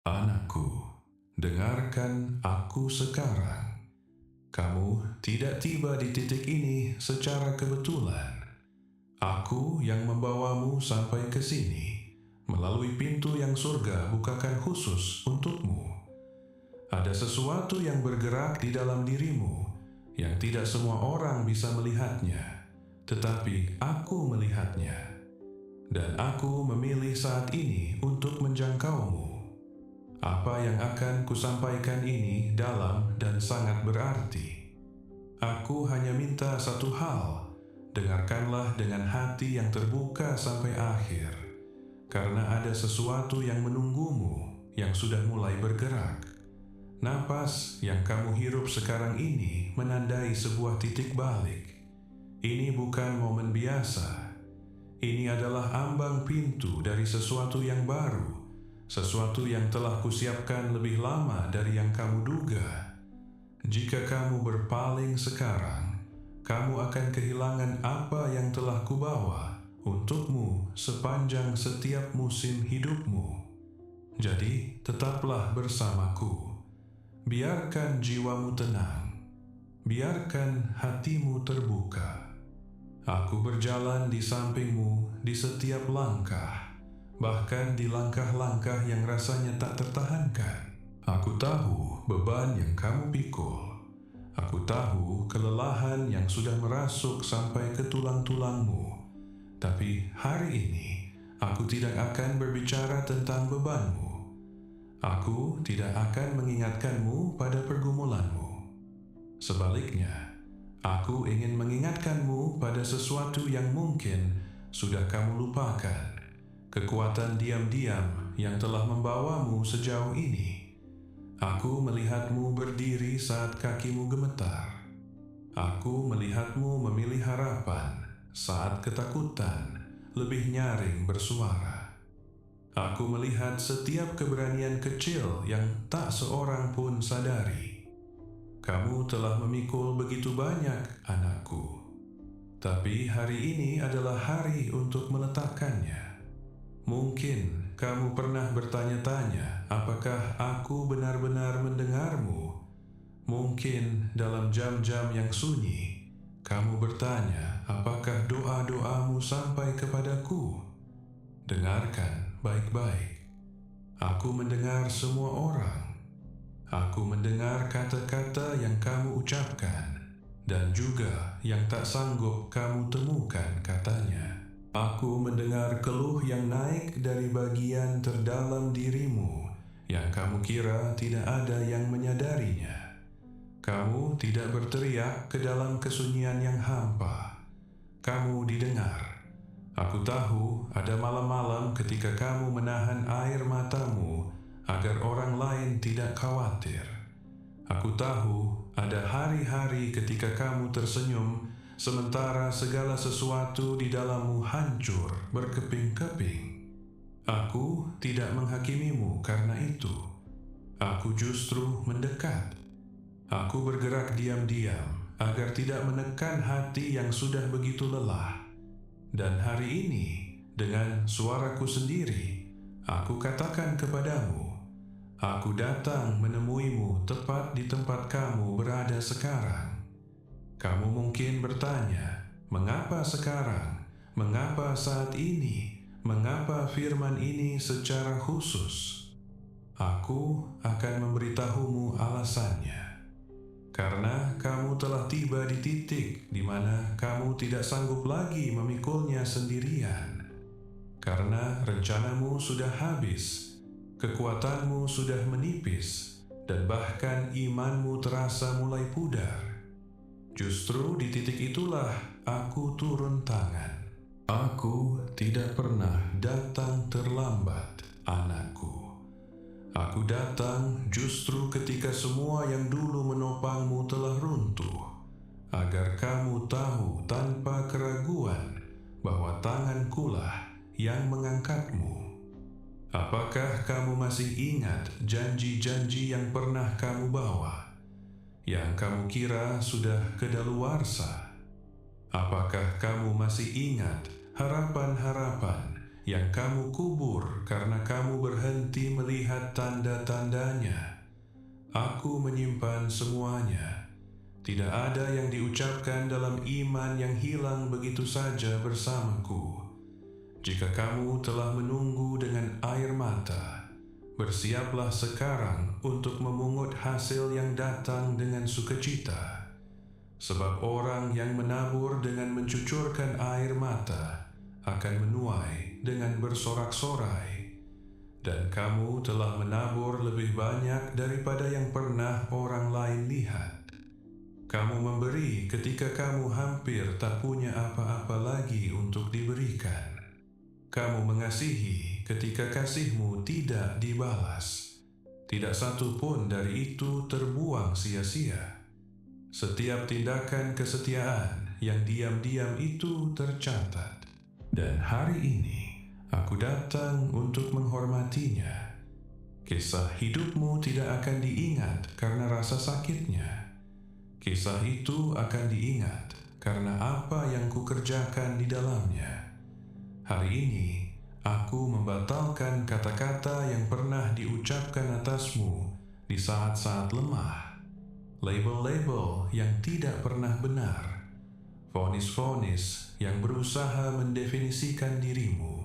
Anakku, dengarkan aku sekarang. Kamu tidak tiba di titik ini secara kebetulan. Aku yang membawamu sampai ke sini, melalui pintu yang surga bukakan khusus untukmu. Ada sesuatu yang bergerak di dalam dirimu, yang tidak semua orang bisa melihatnya, tetapi aku melihatnya. Dan aku memilih saat ini untuk menjangkaumu. Apa yang akan kusampaikan ini dalam dan sangat berarti. Aku hanya minta satu hal, dengarkanlah dengan hati yang terbuka sampai akhir, karena ada sesuatu yang menunggumu yang sudah mulai bergerak. Napas yang kamu hirup sekarang ini menandai sebuah titik balik. Ini bukan momen biasa. Ini adalah ambang pintu dari sesuatu yang baru, sesuatu yang telah kusiapkan lebih lama dari yang kamu duga. Jika kamu berpaling sekarang, kamu akan kehilangan apa yang telah kubawa untukmu sepanjang setiap musim hidupmu. Jadi, tetaplah bersamaku. Biarkan jiwamu tenang. Biarkan hatimu terbuka. Aku berjalan di sampingmu di setiap langkah, bahkan di langkah-langkah yang rasanya tak tertahankan. Aku tahu beban yang kamu pikul. Aku tahu kelelahan yang sudah merasuk sampai ke tulang-tulangmu. Tapi hari ini, aku tidak akan berbicara tentang bebanmu. Aku tidak akan mengingatkanmu pada pergumulanmu. Sebaliknya, aku ingin mengingatkanmu pada sesuatu yang mungkin sudah kamu lupakan. Kekuatan diam-diam yang telah membawamu sejauh ini. Aku melihatmu berdiri saat kakimu gemetar. Aku melihatmu memilih harapan saat ketakutan lebih nyaring bersuara. Aku melihat setiap keberanian kecil yang tak seorang pun sadari. Kamu telah memikul begitu banyak, anakku. Tapi hari ini adalah hari untuk meletakkannya. Mungkin kamu pernah bertanya-tanya, apakah aku benar-benar mendengarmu? Mungkin dalam jam-jam yang sunyi, kamu bertanya, apakah doa-doamu sampai kepadaku? Dengarkan baik-baik. Aku mendengar semua orang. Aku mendengar kata-kata yang kamu ucapkan dan juga yang tak sanggup kamu temukan katanya. Aku mendengar keluh yang naik dari bagian terdalam dirimu yang kamu kira tidak ada yang menyadarinya. Kamu tidak berteriak ke dalam kesunyian yang hampa. Kamu didengar. Aku tahu ada malam-malam ketika kamu menahan air matamu agar orang lain tidak khawatir. Aku tahu ada hari-hari ketika kamu tersenyum sementara segala sesuatu di dalammu hancur berkeping-keping. Aku tidak menghakimimu karena itu. Aku justru mendekat. Aku bergerak diam-diam agar tidak menekan hati yang sudah begitu lelah. Dan hari ini, dengan suaraku sendiri, aku katakan kepadamu, aku datang menemuimu tepat di tempat kamu berada sekarang. Kamu mungkin bertanya, mengapa sekarang? Mengapa saat ini? Mengapa firman ini secara khusus? Aku akan memberitahumu alasannya. Karena kamu telah tiba di titik di mana kamu tidak sanggup lagi memikulnya sendirian. Karena rencanamu sudah habis, kekuatanmu sudah menipis, dan bahkan imanmu terasa mulai pudar. Justru di titik itulah aku turun tangan. Aku tidak pernah datang terlambat, anakku. Aku datang justru ketika semua yang dulu menopangmu telah runtuh, agar kamu tahu tanpa keraguan bahwa tangankulah yang mengangkatmu. Apakah kamu masih ingat janji-janji yang pernah kamu bawa, yang kamu kira sudah kedaluarsa? Apakah kamu masih ingat harapan-harapan yang kamu kubur karena kamu berhenti melihat tanda-tandanya. Aku menyimpan semuanya. Tidak ada yang diucapkan dalam iman yang hilang begitu saja bersamaku. Jika kamu telah menunggu dengan air mata, bersiaplah sekarang untuk memungut hasil yang datang dengan sukacita. Sebab orang yang menabur dengan mencucurkan air mata akan menuai dengan bersorak-sorai. Dan kamu telah menabur lebih banyak daripada yang pernah orang lain lihat. Kamu memberi ketika kamu hampir tak punya apa-apa lagi untuk diberikan. Kamu mengasihi ketika kasihmu tidak dibalas. Tidak satu pun dari itu terbuang sia-sia. Setiap tindakan kesetiaan yang diam-diam itu tercatat. Dan hari ini aku datang untuk menghormatinya. Kisah hidupmu tidak akan diingat karena rasa sakitnya. Kisah itu akan diingat karena apa yang kukerjakan di dalamnya. Hari ini, aku membatalkan kata-kata yang pernah diucapkan atasmu di saat-saat lemah. Label-label yang tidak pernah benar. Vonis-vonis yang berusaha mendefinisikan dirimu.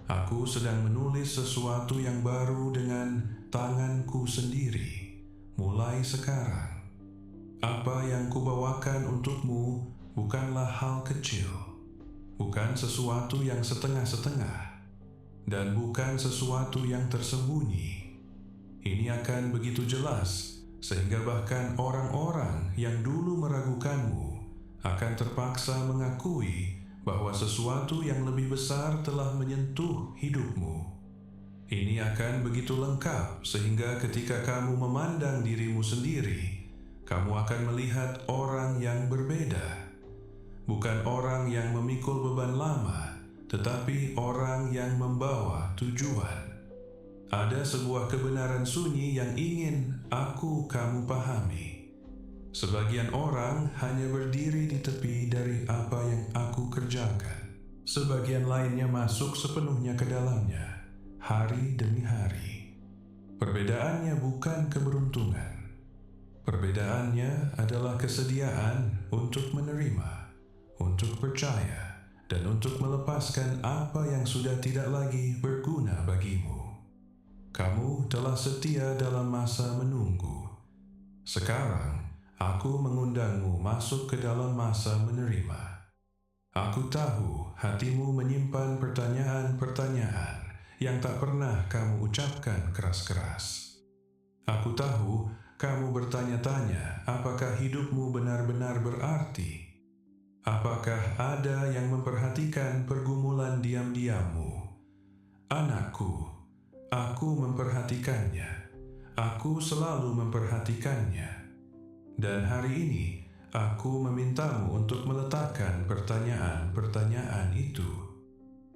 Aku sedang menulis sesuatu yang baru dengan tanganku sendiri, mulai sekarang. Apa yang kubawakan untukmu bukanlah hal kecil, bukan sesuatu yang setengah-setengah, dan bukan sesuatu yang tersembunyi. Ini akan begitu jelas, sehingga bahkan orang-orang yang dulu meragukanmu akan terpaksa mengakui bahwa sesuatu yang lebih besar telah menyentuh hidupmu. Ini akan begitu lengkap, sehingga ketika kamu memandang dirimu sendiri, kamu akan melihat orang yang berbeda. Bukan orang yang memikul beban lama, tetapi orang yang membawa tujuan. Ada sebuah kebenaran sunyi yang ingin kamu pahami. Sebagian orang hanya berdiri di tepi dari apa yang aku kerjakan. Sebagian lainnya masuk sepenuhnya ke dalamnya, hari demi hari. Perbedaannya bukan keberuntungan. Perbedaannya adalah kesediaan untuk menerima, untuk percaya, dan untuk melepaskan apa yang sudah tidak lagi berguna bagimu. Kamu telah setia dalam masa menunggu. Sekarang, aku mengundangmu masuk ke dalam masa menerima. Aku tahu hatimu menyimpan pertanyaan-pertanyaan yang tak pernah kamu ucapkan keras-keras. Aku tahu kamu bertanya-tanya apakah hidupmu benar-benar berarti. Apakah ada yang memperhatikan pergumulan diam-diammu? Anakku, aku memperhatikannya. Aku selalu memperhatikannya. Dan hari ini, aku memintamu untuk meletakkan pertanyaan-pertanyaan itu.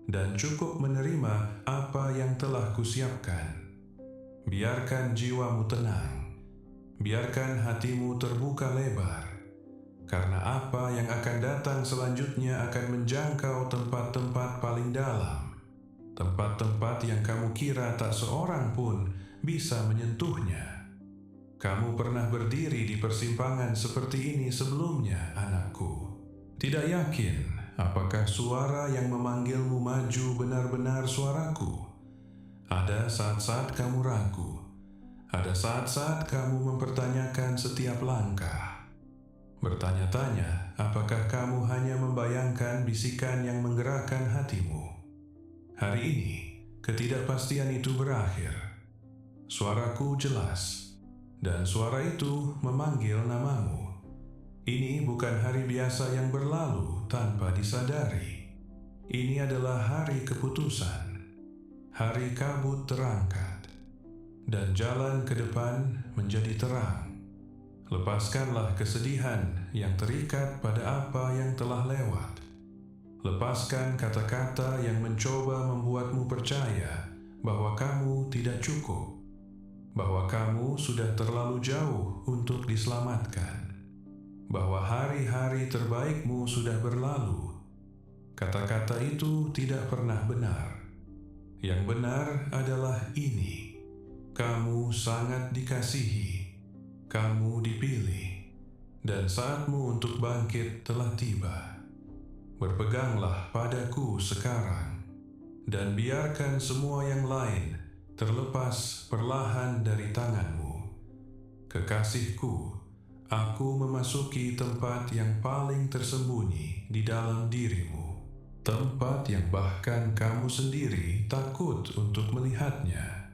Dan cukup menerima apa yang telah kusiapkan. Biarkan jiwamu tenang. Biarkan hatimu terbuka lebar. Karena apa yang akan datang selanjutnya akan menjangkau tempat-tempat paling dalam. Tempat-tempat yang kamu kira tak seorang pun bisa menyentuhnya. Kamu pernah berdiri di persimpangan seperti ini sebelumnya, anakku. Tidak yakin apakah suara yang memanggilmu maju benar-benar suaraku. Ada saat-saat kamu ragu. Ada saat-saat kamu mempertanyakan setiap langkah. Bertanya-tanya, apakah kamu hanya membayangkan bisikan yang menggerakkan hatimu? Hari ini, ketidakpastian itu berakhir. Suaraku jelas, dan suara itu memanggil namamu. Ini bukan hari biasa yang berlalu tanpa disadari. Ini adalah hari keputusan. Hari kabut terangkat, dan jalan ke depan menjadi terang. Lepaskanlah kesedihan yang terikat pada apa yang telah lewat. Lepaskan kata-kata yang mencoba membuatmu percaya bahwa kamu tidak cukup, bahwa kamu sudah terlalu jauh untuk diselamatkan, bahwa hari-hari terbaikmu sudah berlalu. Kata-kata itu tidak pernah benar. Yang benar adalah ini: kamu sangat dikasihi, kamu dipilih, dan saatmu untuk bangkit telah tiba. Berpeganglah padaku sekarang, dan biarkan semua yang lain terlepas perlahan dari tanganmu. Kekasihku, aku memasuki tempat yang paling tersembunyi di dalam dirimu. Tempat yang bahkan kamu sendiri takut untuk melihatnya.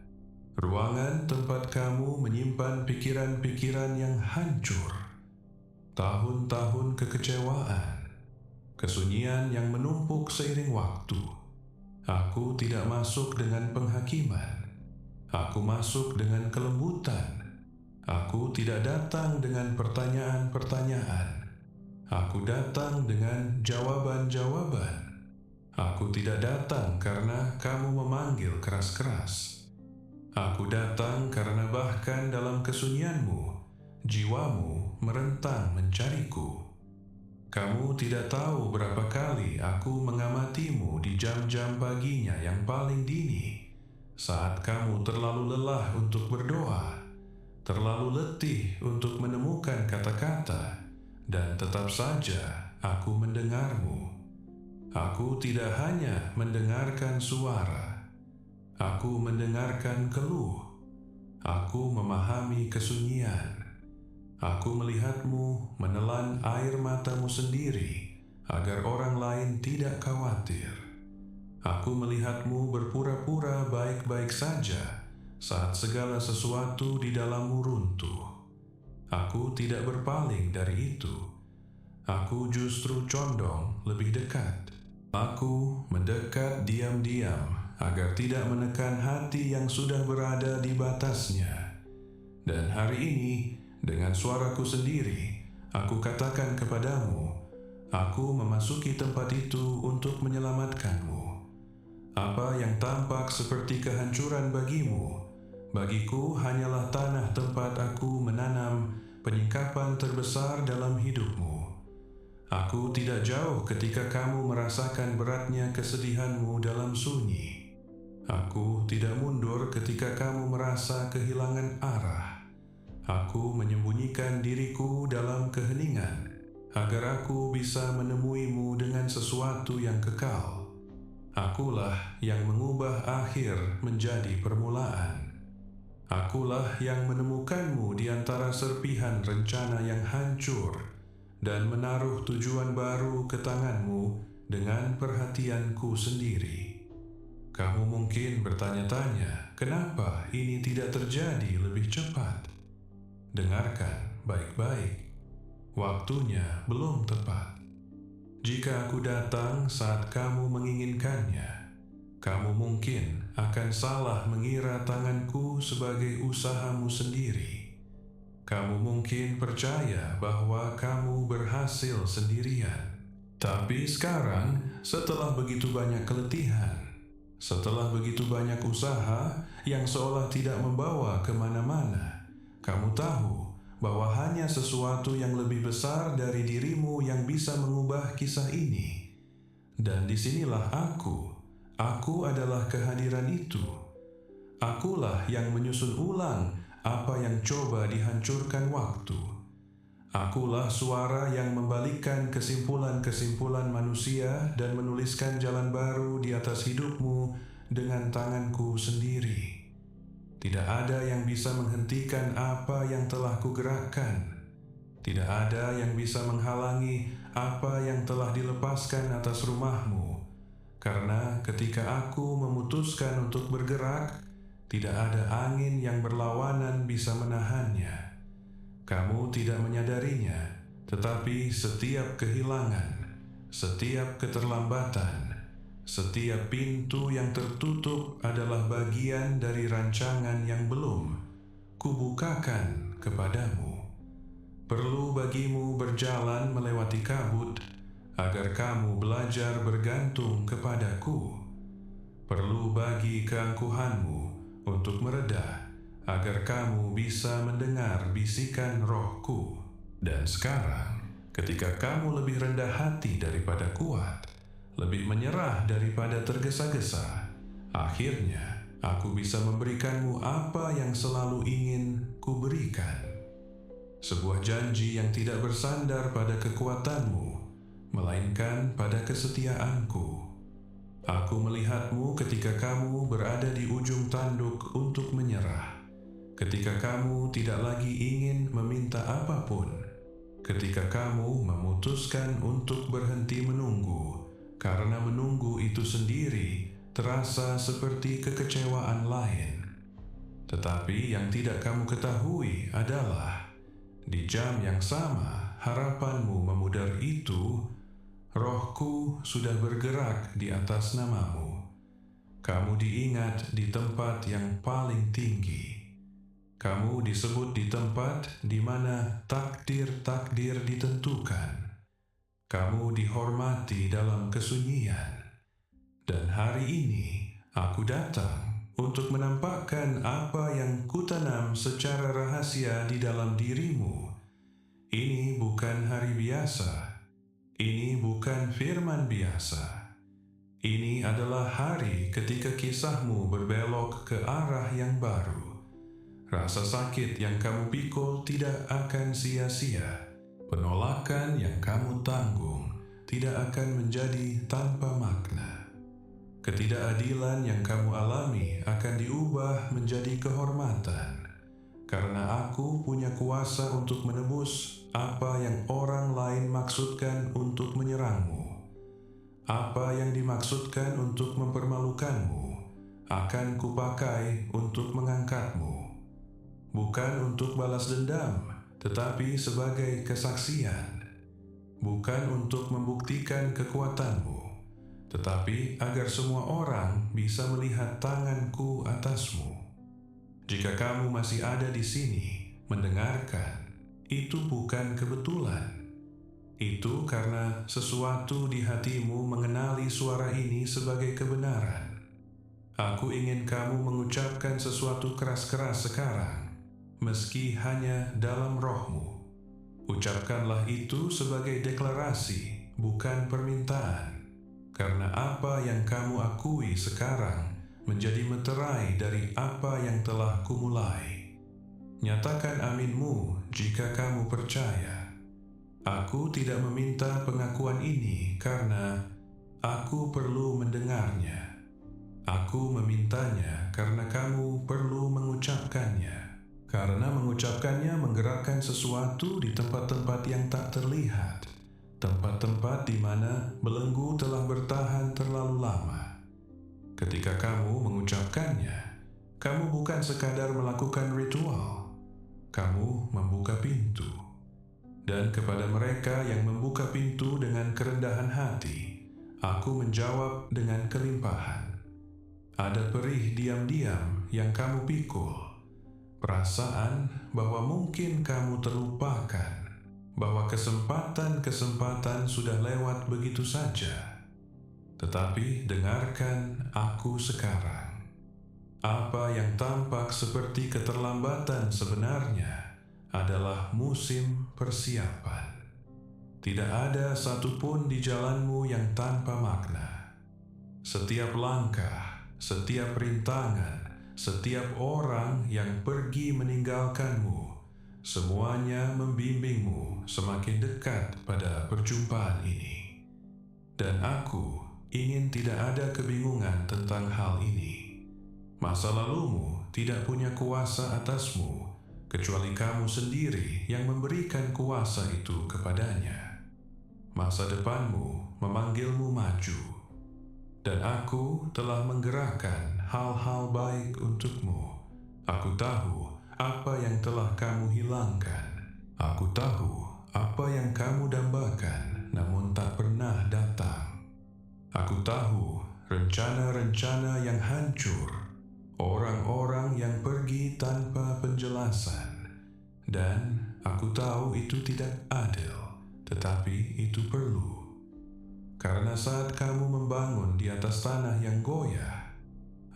Ruangan tempat kamu menyimpan pikiran-pikiran yang hancur. Tahun-tahun kekecewaan. Kesunyian yang menumpuk seiring waktu. Aku tidak masuk dengan penghakiman. Aku masuk dengan kelembutan. Aku tidak datang dengan pertanyaan-pertanyaan. Aku datang dengan jawaban-jawaban. Aku tidak datang karena kamu memanggil keras-keras. Aku datang karena bahkan dalam kesunyianmu, jiwamu merentang mencariku. Kamu tidak tahu berapa kali aku mengamatimu di jam-jam paginya yang paling dini, saat kamu terlalu lelah untuk berdoa, terlalu letih untuk menemukan kata-kata, dan tetap saja aku mendengarmu. Aku tidak hanya mendengarkan suara, aku mendengarkan keluh. Aku memahami kesunyian. Aku melihatmu menelan air matamu sendiri agar orang lain tidak khawatir. Aku melihatmu berpura-pura baik-baik saja saat segala sesuatu di dalammu runtuh. Aku tidak berpaling dari itu. Aku justru condong lebih dekat. Aku mendekat diam-diam agar tidak menekan hati yang sudah berada di batasnya. Dan hari ini, dengan suaraku sendiri, aku katakan kepadamu, aku memasuki tempat itu untuk menyelamatkanmu. Apa yang tampak seperti kehancuran bagiku hanyalah tanah tempat aku menanam penyingkapan terbesar dalam hidupmu. Aku tidak jauh ketika kamu merasakan beratnya kesedihanmu dalam sunyi. Aku tidak mundur ketika kamu merasa kehilangan arah. Aku menyembunyikan diriku dalam keheningan, agar aku bisa menemuimu dengan sesuatu yang kekal. Akulah yang mengubah akhir menjadi permulaan. Akulah yang menemukanmu di antara serpihan rencana yang hancur, dan menaruh tujuan baru ke tanganmu dengan perhatianku sendiri. Kamu mungkin bertanya-tanya, kenapa ini tidak terjadi lebih cepat? Dengarkan baik-baik. Waktunya belum tepat. Jika aku datang saat kamu menginginkannya, kamu mungkin akan salah mengira tanganku sebagai usahamu sendiri. Kamu mungkin percaya bahwa kamu berhasil sendirian. Tapi sekarang, setelah begitu banyak keletihan, setelah begitu banyak usaha yang seolah tidak membawa kemana-mana, kamu tahu bahwa hanya sesuatu yang lebih besar dari dirimu yang bisa mengubah kisah ini. Dan disinilah aku adalah kehadiran itu. Akulah yang menyusun ulang apa yang coba dihancurkan waktu. Akulah suara yang membalikkan kesimpulan-kesimpulan manusia dan menuliskan jalan baru di atas hidupmu dengan tanganku sendiri. Tidak ada yang bisa menghentikan apa yang telah kugerakkan. Tidak ada yang bisa menghalangi apa yang telah dilepaskan atas rumahmu. Karena ketika aku memutuskan untuk bergerak, tidak ada angin yang berlawanan bisa menahannya. Kamu tidak menyadarinya, tetapi setiap kehilangan, setiap keterlambatan, setiap pintu yang tertutup adalah bagian dari rancangan yang belum kubukakan kepadamu. Perlu bagimu berjalan melewati kabut agar kamu belajar bergantung kepadaku. Perlu bagi keangkuhanmu untuk meredah, agar kamu bisa mendengar bisikan rohku. Dan sekarang, ketika kamu lebih rendah hati daripada kuat, lebih menyerah daripada tergesa-gesa, Akhirnya, aku bisa memberikanmu apa yang selalu ingin kuberikan. Sebuah janji yang tidak bersandar pada kekuatanmu, melainkan pada kesetiaanku. Aku melihatmu ketika kamu berada di ujung tanduk untuk menyerah, ketika kamu tidak lagi ingin meminta apapun, ketika kamu memutuskan untuk berhenti menunggu, karena menunggu itu sendiri terasa seperti kekecewaan lain. Tetapi yang tidak kamu ketahui adalah, di jam yang sama harapanmu memudar itu, Rohku sudah bergerak di atas namamu. Kamu diingat di tempat yang paling tinggi. Kamu disebut di tempat di mana takdir-takdir ditentukan. Kamu dihormati dalam kesunyian. Dan hari ini aku datang untuk menampakkan apa yang kutanam secara rahasia di dalam dirimu. Ini bukan hari biasa. Ini bukan firman biasa. Ini adalah hari ketika kisahmu berbelok ke arah yang baru. Rasa sakit yang kamu pikul tidak akan sia-sia. Penolakan yang kamu tanggung tidak akan menjadi tanpa makna. Ketidakadilan yang kamu alami akan diubah menjadi kehormatan, karena aku punya kuasa untuk menebus apa yang orang lain maksudkan untuk menyerangmu. Apa yang dimaksudkan untuk mempermalukanmu akan kupakai untuk mengangkatmu. Bukan untuk balas dendam, tetapi sebagai kesaksian. Bukan untuk membuktikan kekuatanmu, tetapi agar semua orang bisa melihat tanganku atasmu. Jika kamu masih ada di sini mendengarkan, itu bukan kebetulan. Itu karena sesuatu di hatimu mengenali suara ini sebagai kebenaran. Aku ingin kamu mengucapkan sesuatu keras-keras sekarang, meski hanya dalam rohmu. Ucapkanlah itu sebagai deklarasi, bukan permintaan. Karena apa yang kamu akui sekarang menjadi meterai dari apa yang telah kumulai. Nyatakan aminmu jika kamu percaya. Aku tidak meminta pengakuan ini karena aku perlu mendengarnya. Aku memintanya karena kamu perlu mengucapkannya. Karena mengucapkannya menggerakkan sesuatu di tempat-tempat yang tak terlihat. Tempat-tempat di mana belenggu telah bertahan terlalu lama. Ketika kamu mengucapkannya, kamu bukan sekadar melakukan ritual. Kamu membuka pintu. Dan kepada mereka yang membuka pintu dengan kerendahan hati, aku menjawab dengan kelimpahan. Ada perih diam-diam yang kamu pikul. Perasaan bahwa mungkin kamu terlupakan, bahwa kesempatan-kesempatan sudah lewat begitu saja. Tetapi dengarkan aku sekarang. Apa yang tampak seperti keterlambatan sebenarnya adalah musim persiapan. Tidak ada satupun di jalanmu yang tanpa makna. Setiap langkah, setiap rintangan, setiap orang yang pergi meninggalkanmu, semuanya membimbingmu semakin dekat pada perjumpaan ini. Dan aku ingin tidak ada kebingungan tentang hal ini. Masa lalumu tidak punya kuasa atasmu, kecuali kamu sendiri yang memberikan kuasa itu kepadanya. Masa depanmu memanggilmu maju, dan aku telah menggerakkan hal-hal baik untukmu. Aku tahu apa yang telah kamu hilangkan. Aku tahu apa yang kamu dambakan namun tak pernah datang. Aku tahu rencana-rencana yang hancur, orang-orang yang pergi tanpa penjelasan. Dan aku tahu itu tidak adil, tetapi itu perlu. Karena saat kamu membangun di atas tanah yang goyah,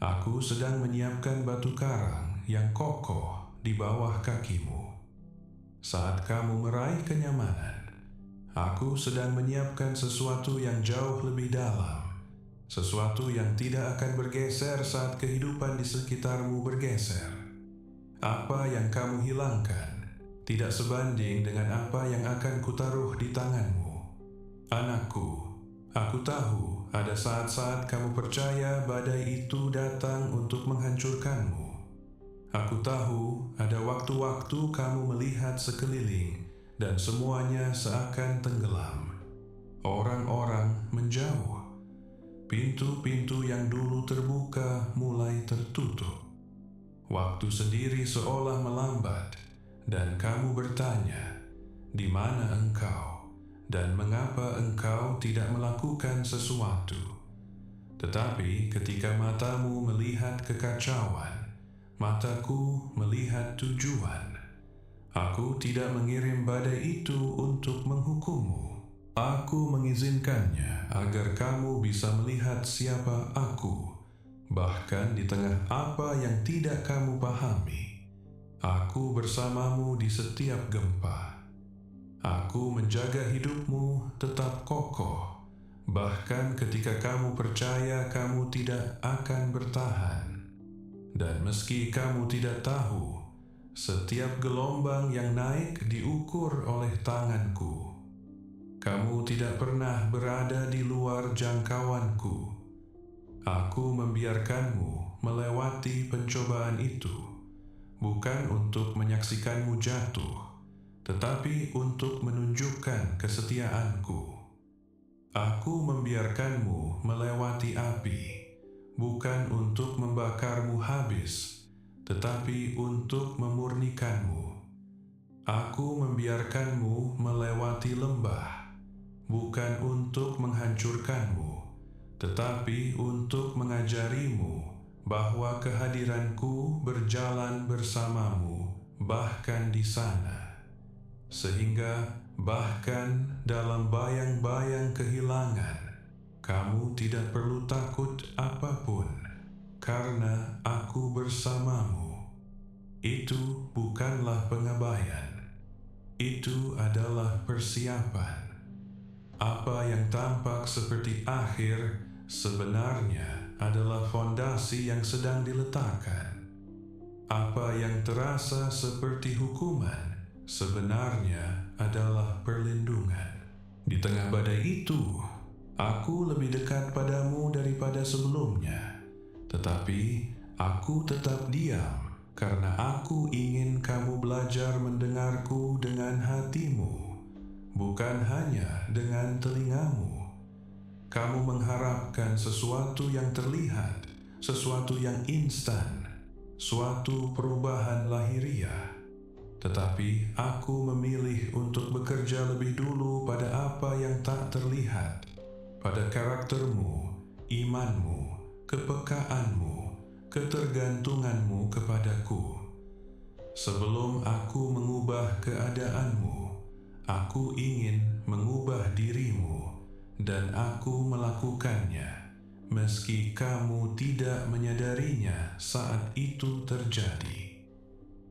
aku sedang menyiapkan batu karang yang kokoh di bawah kakimu. Saat kamu meraih kenyamanan, aku sedang menyiapkan sesuatu yang jauh lebih dalam. sesuatu yang tidak akan bergeser saat kehidupan di sekitarmu bergeser. Apa yang kamu hilangkan tidak sebanding dengan apa yang akan kutaruh di tanganmu. Anakku, aku tahu ada saat-saat kamu percaya badai itu datang untuk menghancurkanmu. Aku tahu ada waktu-waktu kamu melihat sekeliling dan semuanya seakan tenggelam. Orang-orang menjauh. Pintu-pintu yang dulu terbuka mulai tertutup. Waktu sendiri seolah melambat, dan kamu bertanya, "Di mana engkau? Dan mengapa engkau tidak melakukan sesuatu?" Tetapi ketika matamu melihat kekacauan, mataku melihat tujuan. Aku tidak mengirim badai itu untuk menghukummu. Aku mengizinkannya agar kamu bisa melihat siapa aku, bahkan di tengah apa yang tidak kamu pahami. Aku bersamamu di setiap gempa. Aku menjaga hidupmu tetap kokoh, bahkan ketika kamu percaya kamu tidak akan bertahan. Dan meski kamu tidak tahu, setiap gelombang yang naik diukur oleh tanganku. Kamu tidak pernah berada di luar jangkauanku. Aku membiarkanmu melewati pencobaan itu, bukan untuk menyaksikanmu jatuh, tetapi untuk menunjukkan kesetiaanku. Aku membiarkanmu melewati api, bukan untuk membakarmu habis, tetapi untuk memurnikanmu. Aku membiarkanmu melewati lembah, bukan untuk menghancurkanmu, tetapi untuk mengajarimu bahwa kehadiranku berjalan bersamamu bahkan di sana. Sehingga bahkan dalam bayang-bayang kehilangan, kamu tidak perlu takut apapun, karena aku bersamamu. Itu bukanlah pengabaian, itu adalah persiapan. Apa yang tampak seperti akhir sebenarnya adalah fondasi yang sedang diletakkan. Apa yang terasa seperti hukuman sebenarnya adalah perlindungan. Di tengah badai itu, aku lebih dekat padamu daripada sebelumnya. Tetapi aku tetap diam karena aku ingin kamu belajar mendengarku dengan hatimu, bukan hanya dengan telingamu. Kamu mengharapkan sesuatu yang terlihat, sesuatu yang instan, suatu perubahan lahiriah. Tetapi aku memilih untuk bekerja lebih dulu pada apa yang tak terlihat, pada karaktermu, imanmu, kepekaanmu, ketergantunganmu kepadaku. Sebelum aku mengubah keadaanmu, aku ingin mengubah dirimu, dan aku melakukannya, meski kamu tidak menyadarinya saat itu terjadi.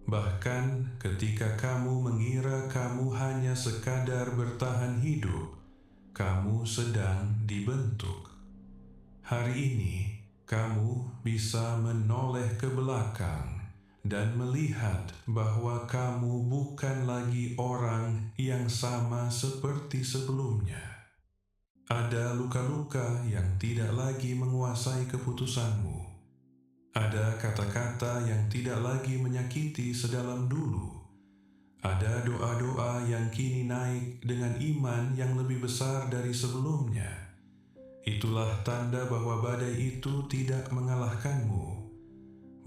Bahkan ketika kamu mengira kamu hanya sekadar bertahan hidup, kamu sedang dibentuk. Hari ini, kamu bisa menoleh ke belakang dan melihat bahwa kamu bukan lagi orang yang sama seperti sebelumnya. Ada luka-luka yang tidak lagi menguasai keputusanmu. Ada kata-kata yang tidak lagi menyakiti sedalam dulu. Ada doa-doa yang kini naik dengan iman yang lebih besar dari sebelumnya. Itulah tanda bahwa badai itu tidak mengalahkanmu.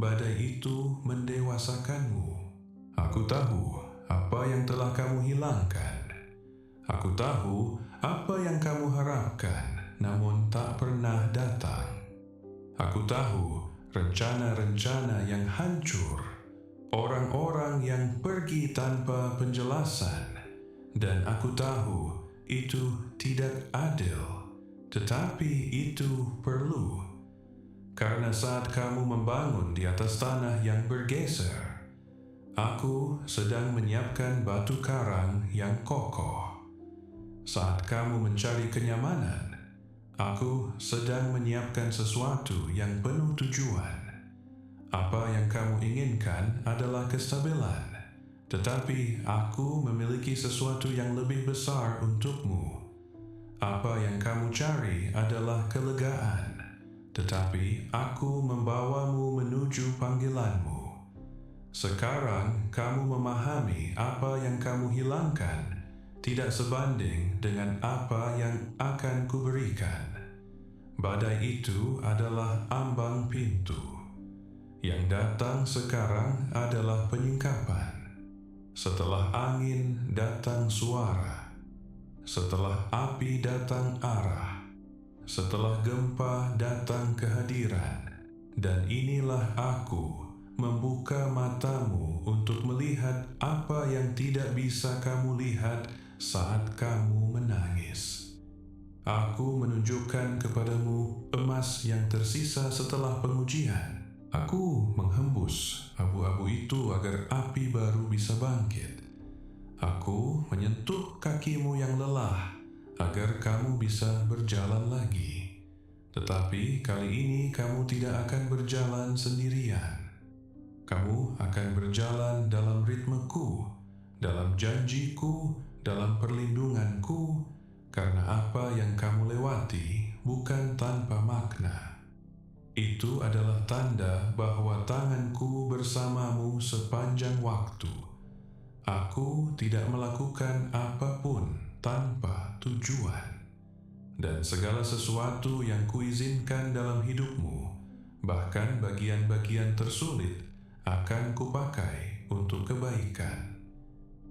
Badai itu mendewasakanmu. Aku tahu apa yang telah kamu hilangkan. Aku tahu apa yang kamu harapkan, namun tak pernah datang. Aku tahu rencana-rencana yang hancur, orang-orang yang pergi tanpa penjelasan, dan aku tahu itu tidak adil, tetapi itu perlu. Karena saat kamu membangun di atas tanah yang bergeser, aku sedang menyiapkan batu karang yang kokoh. Saat kamu mencari kenyamanan, Aku sedang menyiapkan sesuatu yang penuh tujuan. Apa yang kamu inginkan adalah kestabilan, tetapi aku memiliki sesuatu yang lebih besar untukmu. Apa yang kamu cari adalah kelegaan, tetapi aku membawamu menuju panggilanmu. Sekarang kamu memahami apa yang kamu hilangkan tidak sebanding dengan apa yang akan kuberikan. Badai itu adalah ambang pintu. Yang datang sekarang adalah penyingkapan. Setelah angin datang suara. Setelah api datang arah. Setelah gempa datang kehadiran. Dan inilah aku membuka matamu untuk melihat apa yang tidak bisa kamu lihat saat kamu menangis. Aku menunjukkan kepadamu emas yang tersisa setelah pengujian. Aku menghembus abu-abu itu agar api baru bisa bangkit. Aku menyentuh kakimu yang lelah agar kamu bisa berjalan lagi. Tetapi kali ini kamu tidak akan berjalan sendirian. Kamu akan berjalan dalam ritmeku, dalam janjiku, dalam perlindunganku, karena apa yang kamu lewati bukan tanpa makna. Itu adalah tanda bahwa tanganku bersamamu sepanjang waktu. Aku tidak melakukan apapun tanpa tujuan. Dan segala sesuatu yang kuizinkan dalam hidupmu, bahkan bagian-bagian tersulit, akan kupakai untuk kebaikan.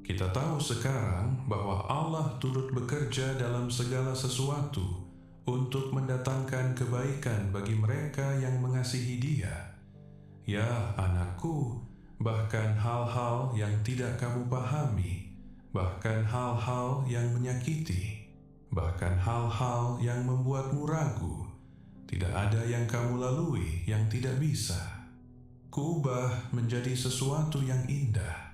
Kita tahu sekarang bahwa Allah turut bekerja dalam segala sesuatu untuk mendatangkan kebaikan bagi mereka yang mengasihi Dia. Ya, anakku, bahkan hal-hal yang tidak kamu pahami, bahkan hal-hal yang menyakiti, bahkan hal-hal yang membuatmu ragu, tidak ada yang kamu lalui yang tidak bisa kuubah menjadi sesuatu yang indah.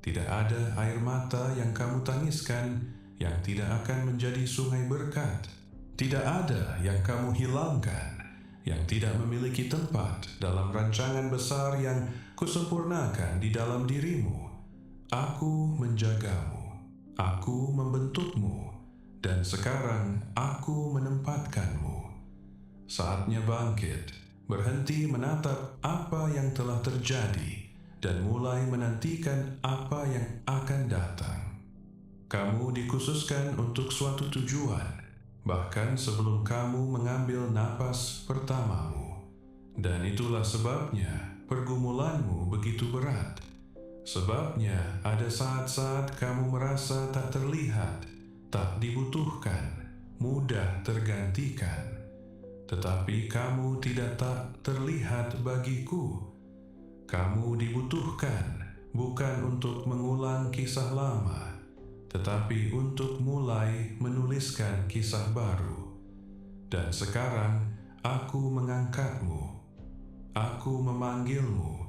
Tidak ada air mata yang kamu tangiskan yang tidak akan menjadi sungai berkat. Tidak ada yang kamu hilangkan yang tidak memiliki tempat dalam rancangan besar yang kusempurnakan di dalam dirimu. Aku menjagamu, aku membentukmu, dan sekarang aku menempatkanmu. Saatnya bangkit, berhenti menatap apa yang telah terjadi, dan mulai menantikan apa yang akan datang. Kamu dikhususkan untuk suatu tujuan, bahkan sebelum kamu mengambil napas pertamamu. Dan itulah sebabnya pergumulanmu begitu berat. Sebabnya ada saat-saat kamu merasa tak terlihat, tak dibutuhkan, mudah tergantikan. Tetapi kamu tidak tak terlihat bagiku. Kamu dibutuhkan bukan untuk mengulang kisah lama, tetapi untuk mulai menuliskan kisah baru. Dan sekarang aku mengangkatmu, aku memanggilmu,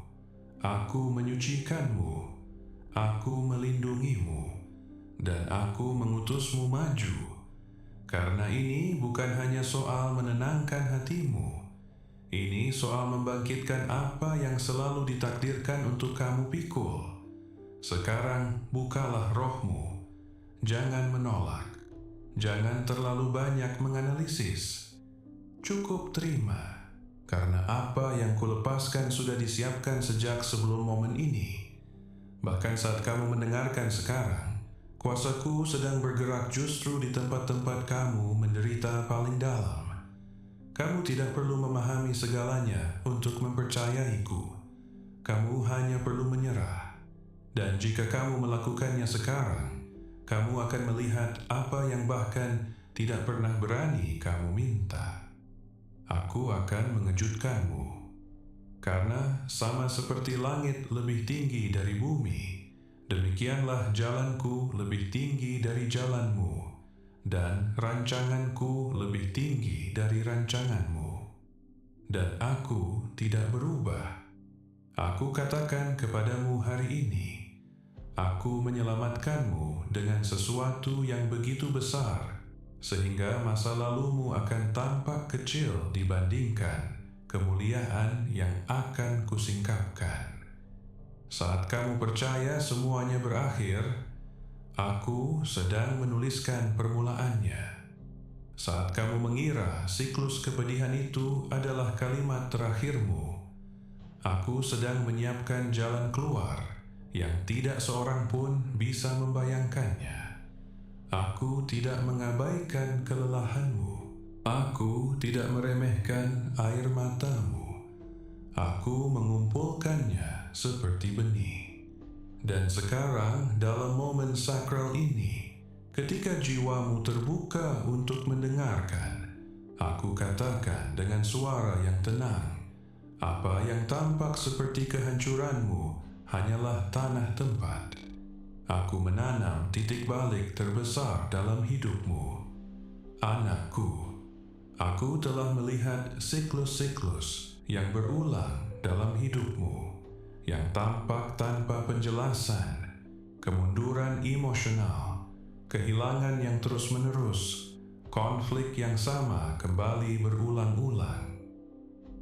aku menyucikanmu, aku melindungimu, dan aku mengutusmu maju. Karena ini bukan hanya soal menenangkan hatimu, ini soal membangkitkan apa yang selalu ditakdirkan untuk kamu pikul. Sekarang bukalah rohmu. Jangan menolak. Jangan terlalu banyak menganalisis. Cukup terima, karena apa yang kulepaskan sudah disiapkan sejak sebelum momen ini. Bahkan saat kamu mendengarkan sekarang, kuasaku sedang bergerak justru di tempat-tempat kamu menderita paling dalam. Kamu tidak perlu memahami segalanya untuk mempercayaiku. Kamu hanya perlu menyerah. Dan jika kamu melakukannya sekarang, kamu akan melihat apa yang bahkan tidak pernah berani kamu minta. Aku akan mengejutkanmu. Karena sama seperti langit lebih tinggi dari bumi, demikianlah jalanku lebih tinggi dari jalanmu, dan rancanganku lebih tinggi dari rancanganmu. Dan aku tidak berubah. Aku katakan kepadamu hari ini, aku menyelamatkanmu dengan sesuatu yang begitu besar, sehingga masa lalumu akan tampak kecil dibandingkan kemuliaan yang akan kusingkapkan. Saat kamu percaya semuanya berakhir, aku sedang menuliskan permulaannya. Saat kamu mengira siklus kepedihan itu adalah kalimat terakhirmu, aku sedang menyiapkan jalan keluar yang tidak seorang pun bisa membayangkannya. Aku tidak mengabaikan kelelahanmu. Aku tidak meremehkan air matamu. Aku mengumpulkannya seperti benih. Dan sekarang dalam momen sakral ini, ketika jiwamu terbuka untuk mendengarkan, aku katakan dengan suara yang tenang, apa yang tampak seperti kehancuranmu hanyalah tanah tempat. Aku menanam titik balik terbesar dalam hidupmu. Anakku, aku telah melihat siklus-siklus yang berulang dalam hidupmu, yang tampak tanpa penjelasan, kemunduran emosional, kehilangan yang terus-menerus, konflik yang sama kembali berulang-ulang.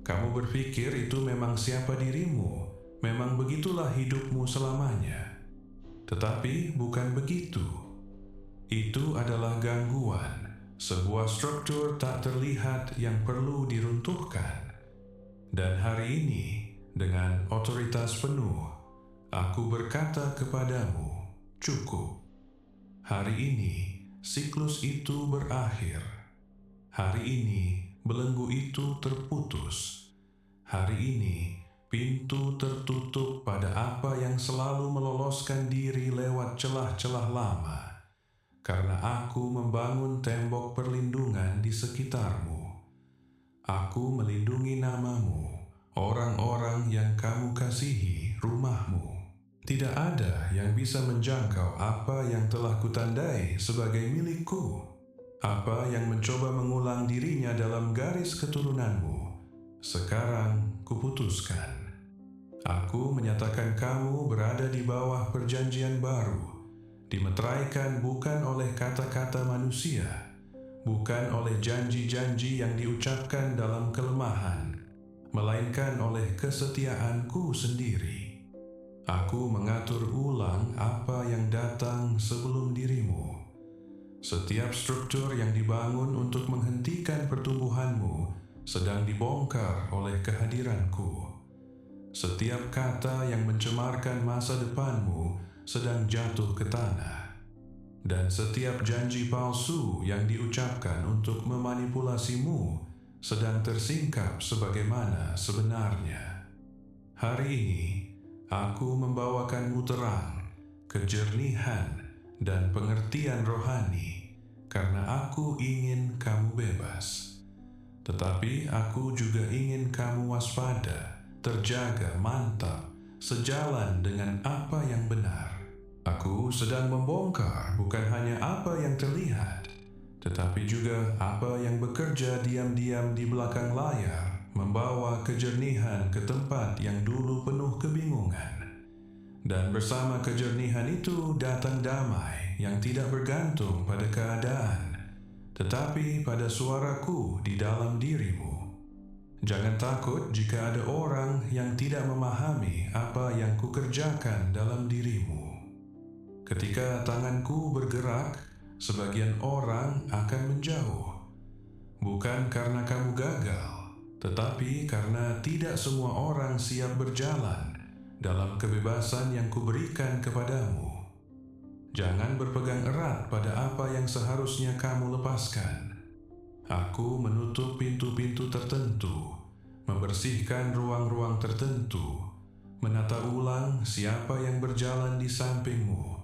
Kamu berpikir itu memang siapa dirimu, memang begitulah hidupmu selamanya. Tetapi bukan begitu. Itu adalah gangguan, sebuah struktur tak terlihat yang perlu diruntuhkan. Dan hari ini, dengan otoritas penuh, aku berkata kepadamu, cukup. Hari ini, siklus itu berakhir. Hari ini, belenggu itu terputus. Hari ini, pintu tertutup pada apa yang selalu meloloskan diri lewat celah-celah lama. Karena aku membangun tembok perlindungan di sekitarmu. Aku melindungi namamu, orang-orang yang kamu kasihi, rumahmu. Tidak ada yang bisa menjangkau apa yang telah kutandai sebagai milikku. Apa yang mencoba mengulang dirinya dalam garis keturunanmu, sekarang kuputuskan. Aku menyatakan kamu berada di bawah perjanjian baru, dimeteraikan bukan oleh kata-kata manusia, bukan oleh janji-janji yang diucapkan dalam kelemahan, melainkan oleh kesetiaanku sendiri. Aku mengatur ulang apa yang datang sebelum dirimu. Setiap struktur yang dibangun untuk menghentikan pertumbuhanmu sedang dibongkar oleh kehadiranku. Setiap kata yang mencemarkan masa depanmu sedang jatuh ke tanah. Dan setiap janji palsu yang diucapkan untuk memanipulasimu sedang tersingkap sebagaimana sebenarnya. Hari ini, aku membawakanmu terang, kejernihan, dan pengertian rohani, karena aku ingin kamu bebas. Tetapi aku juga ingin kamu waspada, terjaga, mantap, sejalan dengan apa yang benar. Aku sedang membongkar bukan hanya apa yang terlihat, tetapi juga apa yang bekerja diam-diam di belakang layar, membawa kejernihan ke tempat yang dulu penuh kebingungan. Dan bersama kejernihan itu datang damai yang tidak bergantung pada keadaan, tetapi pada suaraku di dalam dirimu. Jangan takut jika ada orang yang tidak memahami apa yang kukerjakan dalam dirimu. Ketika tanganku bergerak, sebagian orang akan menjauh. Bukan karena kamu gagal, tetapi karena tidak semua orang siap berjalan dalam kebebasan yang kuberikan kepadamu. Jangan berpegang erat pada apa yang seharusnya kamu lepaskan. Aku menutup pintu-pintu tertentu, membersihkan ruang-ruang tertentu, menata ulang siapa yang berjalan di sampingmu,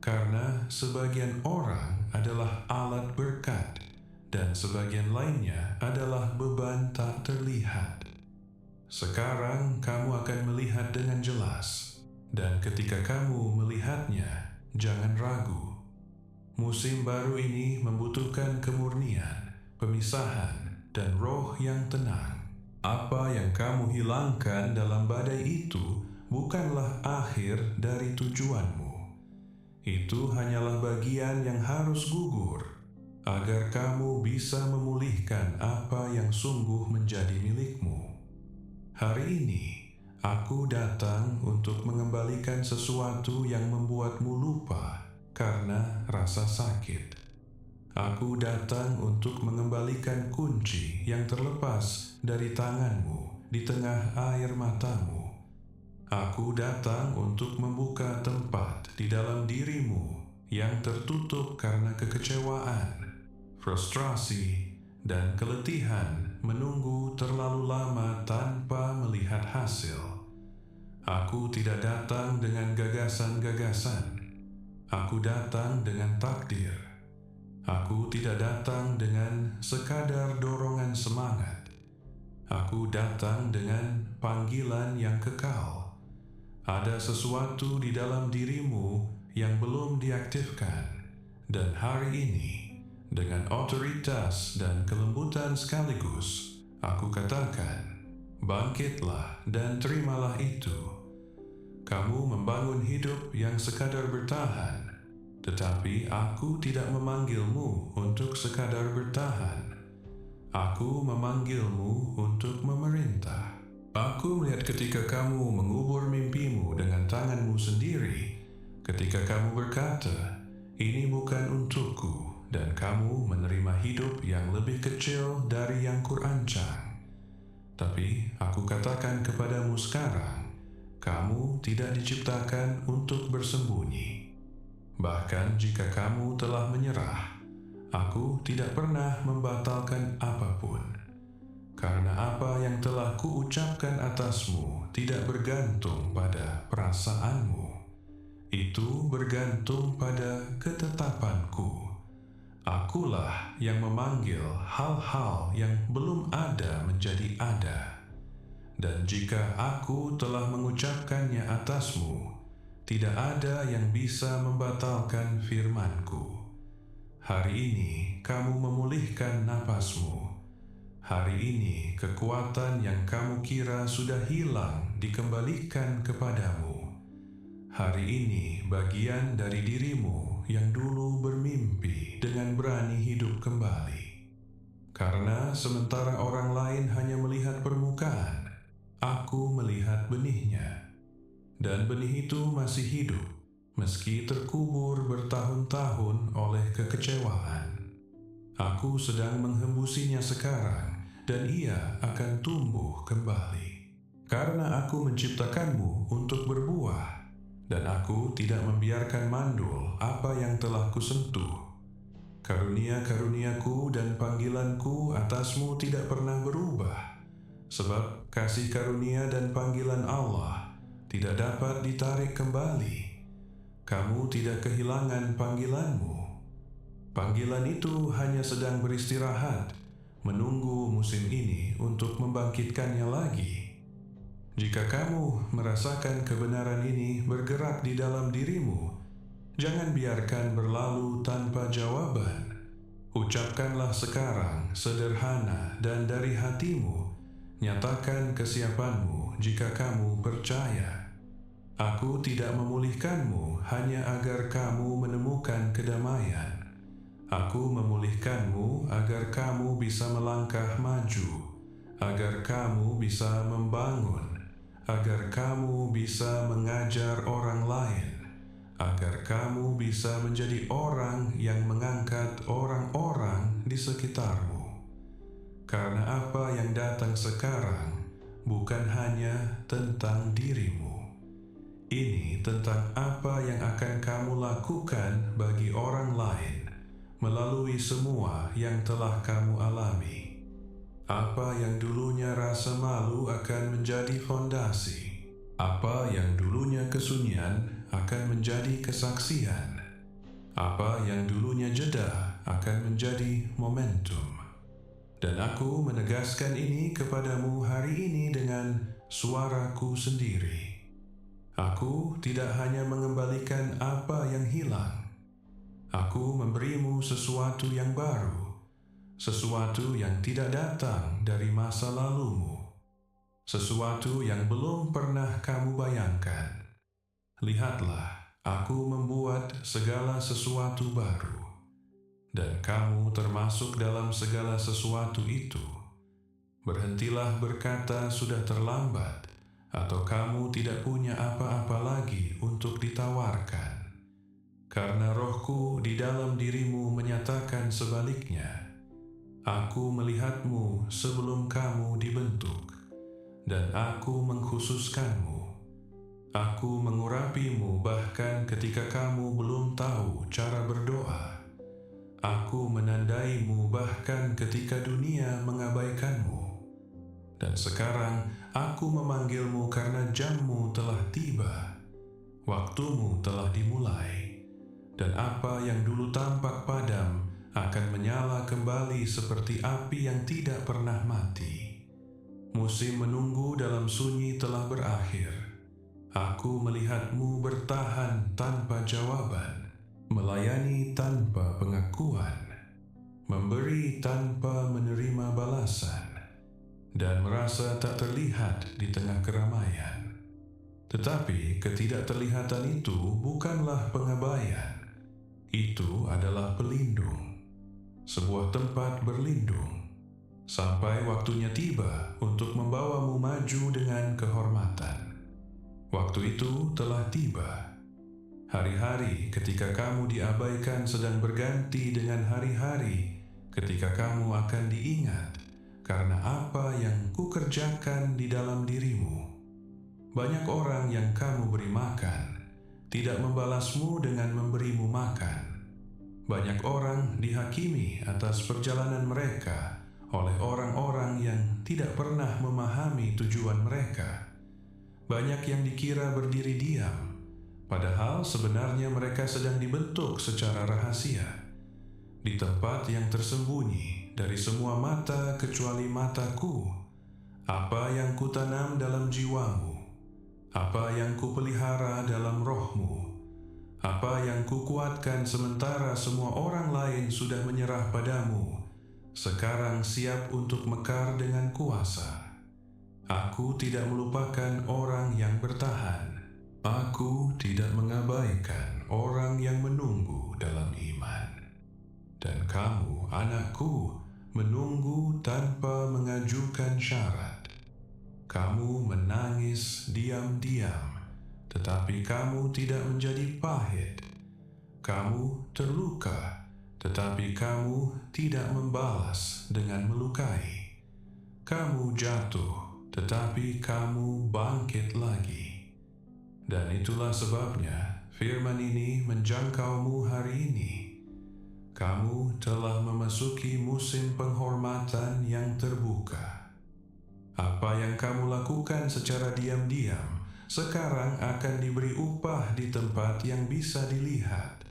karena sebagian orang adalah alat berkat dan sebagian lainnya adalah beban tak terlihat. Sekarang kamu akan melihat dengan jelas, dan ketika kamu melihatnya, jangan ragu. Musim baru ini membutuhkan kemurnian, pemisahan, dan roh yang tenang. Apa yang kamu hilangkan dalam badai itu bukanlah akhir dari tujuanmu. Itu hanyalah bagian yang harus gugur. agar kamu bisa memulihkan apa yang sungguh menjadi milikmu. Hari ini, aku datang untuk mengembalikan sesuatu yang membuatmu lupa karena rasa sakit. Aku datang untuk mengembalikan kunci yang terlepas dari tanganmu di tengah air matamu. Aku datang untuk membuka tempat di dalam dirimu yang tertutup karena kekecewaan, frustrasi, dan keletihan menunggu terlalu lama tanpa melihat hasil. Aku tidak datang dengan gagasan-gagasan. Aku datang dengan takdir. Aku tidak datang dengan sekadar dorongan semangat. Aku datang dengan panggilan yang kekal. Ada sesuatu di dalam dirimu yang belum diaktifkan, dan hari ini, dengan otoritas dan kelembutan sekaligus, aku katakan, bangkitlah dan terimalah itu. Kamu membangun hidup yang sekadar bertahan, tetapi aku tidak memanggilmu untuk sekadar bertahan. Aku memanggilmu untuk memerintah. Aku melihat ketika kamu mengubur mimpimu dengan tanganmu sendiri, ketika kamu berkata, ini bukan untukku, dan kamu menerima hidup yang lebih kecil dari yang kurancang. Tapi aku katakan kepadamu sekarang, kamu tidak diciptakan untuk bersembunyi. Bahkan jika kamu telah menyerah, aku tidak pernah membatalkan apapun. Karena apa yang telah kuucapkan atasmu tidak bergantung pada perasaanmu. Itu bergantung pada ketetapanku. Akulah yang memanggil hal-hal yang belum ada menjadi ada. Dan jika aku telah mengucapkannya atasmu, tidak ada yang bisa membatalkan firmanku. Hari ini kamu memulihkan napasmu. Hari ini kekuatan yang kamu kira sudah hilang dikembalikan kepadamu. Hari ini bagian dari dirimu yang dulu bermimpi dengan berani hidup kembali. Karena sementara orang lain hanya melihat permukaan, aku melihat benihnya. Dan benih itu masih hidup, meski terkubur bertahun-tahun oleh kekecewaan. Aku sedang menghembusinya sekarang, dan ia akan tumbuh kembali. Karena aku menciptakanmu untuk berbuah, dan aku tidak membiarkan mandul apa yang telah kusentuh. Karunia-karuniaku dan panggilanku atasmu tidak pernah berubah, sebab kasih karunia dan panggilan Allah tidak dapat ditarik kembali. Kamu tidak kehilangan panggilanmu. Panggilan itu hanya sedang beristirahat, menunggu musim ini untuk membangkitkannya lagi. Jika kamu merasakan kebenaran ini bergerak di dalam dirimu, jangan biarkan berlalu tanpa jawaban. Ucapkanlah sekarang sederhana dan dari hatimu, nyatakan kesiapanmu jika kamu percaya. Aku tidak memulihkanmu hanya agar kamu menemukan kedamaian. Aku memulihkanmu agar kamu bisa melangkah maju, agar kamu bisa membangun, agar kamu bisa mengajar orang lain, agar kamu bisa menjadi orang yang mengangkat orang-orang di sekitarmu. Karena apa yang datang sekarang bukan hanya tentang dirimu. Ini tentang apa yang akan kamu lakukan bagi orang lain melalui semua yang telah kamu alami. Apa yang dulunya rasa malu akan menjadi fondasi. Apa yang dulunya kesunyian akan menjadi kesaksian. Apa yang dulunya jeda akan menjadi momentum. Dan aku menegaskan ini kepadamu hari ini dengan suaraku sendiri. Aku tidak hanya mengembalikan apa yang hilang. Aku memberimu sesuatu yang baru, sesuatu yang tidak datang dari masa lalumu, sesuatu yang belum pernah kamu bayangkan. Lihatlah, aku membuat segala sesuatu baru. dan kamu termasuk dalam segala sesuatu itu. Berhentilah berkata sudah terlambat, atau kamu tidak punya apa-apa lagi untuk ditawarkan. Karena rohku di dalam dirimu menyatakan sebaliknya. Aku melihatmu sebelum kamu dibentuk, dan aku mengkhususkanmu. Aku mengurapimu bahkan ketika kamu belum tahu cara berdoa. Aku menandaimu bahkan ketika dunia mengabaikanmu. Dan sekarang aku memanggilmu karena jammu telah tiba. Waktumu telah dimulai. Dan apa yang dulu tampak padam akan menyala kembali seperti api yang tidak pernah mati. Musim menunggu dalam sunyi telah berakhir. Aku melihatmu bertahan tanpa jawaban, melayani tanpa pengakuan, memberi tanpa menerima balasan, dan merasa tak terlihat di tengah keramaian. Tetapi ketidakterlihatan itu bukanlah pengabaian. Itu adalah pelindung, sebuah tempat berlindung, sampai waktunya tiba untuk membawamu maju dengan kehormatan. Waktu itu telah tiba. Hari-hari ketika kamu diabaikan sedang berganti dengan hari-hari ketika kamu akan diingat karena apa yang kukerjakan di dalam dirimu. Banyak orang yang kamu beri makan tidak membalasmu dengan memberimu makan. Banyak orang dihakimi atas perjalanan mereka oleh orang-orang yang tidak pernah memahami tujuan mereka. Banyak yang dikira berdiri diam, padahal sebenarnya mereka sedang dibentuk secara rahasia, di tempat yang tersembunyi dari semua mata kecuali mataku. Apa yang kutanam dalam jiwamu, apa yang kupelihara dalam rohmu, apa yang kukuatkan sementara semua orang lain sudah menyerah padamu, sekarang siap untuk mekar dengan kuasa. Aku tidak melupakan orang yang bertahan. Aku tidak mengabaikan orang yang menunggu dalam iman. Dan kamu, anakku, menunggu tanpa mengajukan syarat. Kamu menangis diam-diam, tetapi kamu tidak menjadi pahit. Kamu terluka, tetapi kamu tidak membalas dengan melukai. Kamu jatuh, tetapi kamu bangkit lagi. Dan itulah sebabnya firman ini menjangkaumu hari ini. Kamu telah memasuki musim penghormatan yang terbuka. Apa yang kamu lakukan secara diam-diam sekarang akan diberi upah di tempat yang bisa dilihat.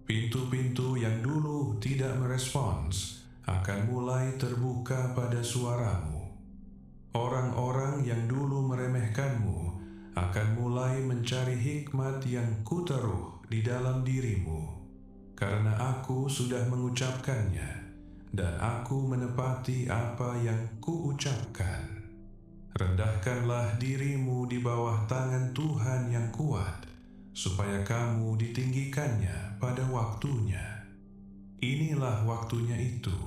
Pintu-pintu yang dulu tidak merespons akan mulai terbuka pada suaramu. Orang-orang yang dulu meremehkanmu akan mulai mencari hikmat yang kuteruh di dalam dirimu, karena aku sudah mengucapkannya, dan aku menepati apa yang kuucapkan. Rendahkanlah dirimu di bawah tangan Tuhan yang kuat, supaya kamu ditinggikannya pada waktunya. Inilah waktunya itu,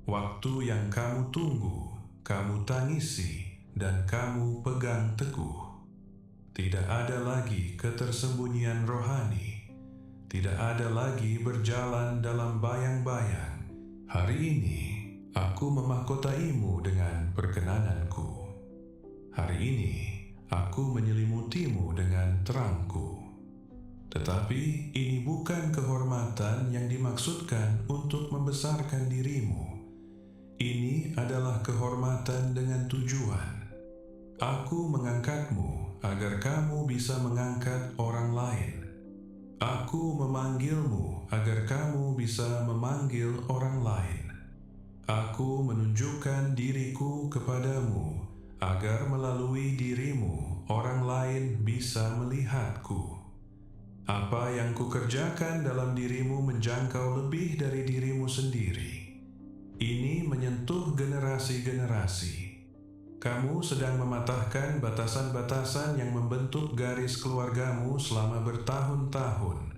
waktu yang kamu tunggu, kamu tangisi, dan kamu pegang teguh. Tidak ada lagi ketersembunyian rohani, tidak ada lagi berjalan dalam bayang-bayang. Hari ini, aku memahkotaimu dengan perkenananku. Hari ini, aku menyelimutimu dengan terangku. Tetapi ini bukan kehormatan yang dimaksudkan untuk membesarkan dirimu. Ini adalah kehormatan dengan tujuan. Aku mengangkatmu agar kamu bisa mengangkat orang lain. Aku memanggilmu agar kamu bisa memanggil orang lain. Aku menunjukkan diriku kepadamu agar melalui dirimu orang lain bisa melihatku. Apa yang kukerjakan dalam dirimu menjangkau lebih dari dirimu sendiri. Ini menyentuh generasi-generasi. Kamu sedang mematahkan batasan-batasan yang membentuk garis keluargamu selama bertahun-tahun,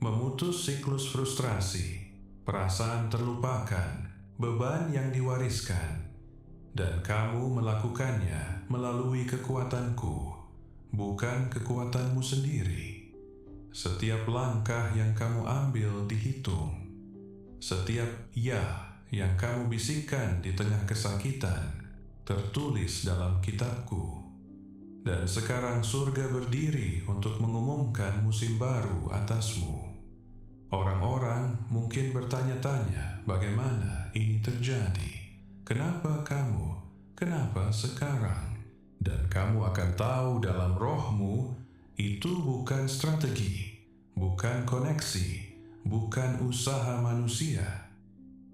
memutus siklus frustrasi, perasaan terlupakan, beban yang diwariskan, dan kamu melakukannya melalui kekuatanku, bukan kekuatanmu sendiri. Setiap langkah yang kamu ambil dihitung. Setiap ya yang kamu bisikkan di tengah kesakitan tertulis dalam kitabku. Dan sekarang surga berdiri untuk mengumumkan musim baru atasmu. Orang-orang mungkin bertanya-tanya bagaimana ini terjadi. Kenapa kamu? Kenapa sekarang? Dan kamu akan tahu dalam rohmu itu bukan strategi, bukan koneksi, bukan usaha manusia.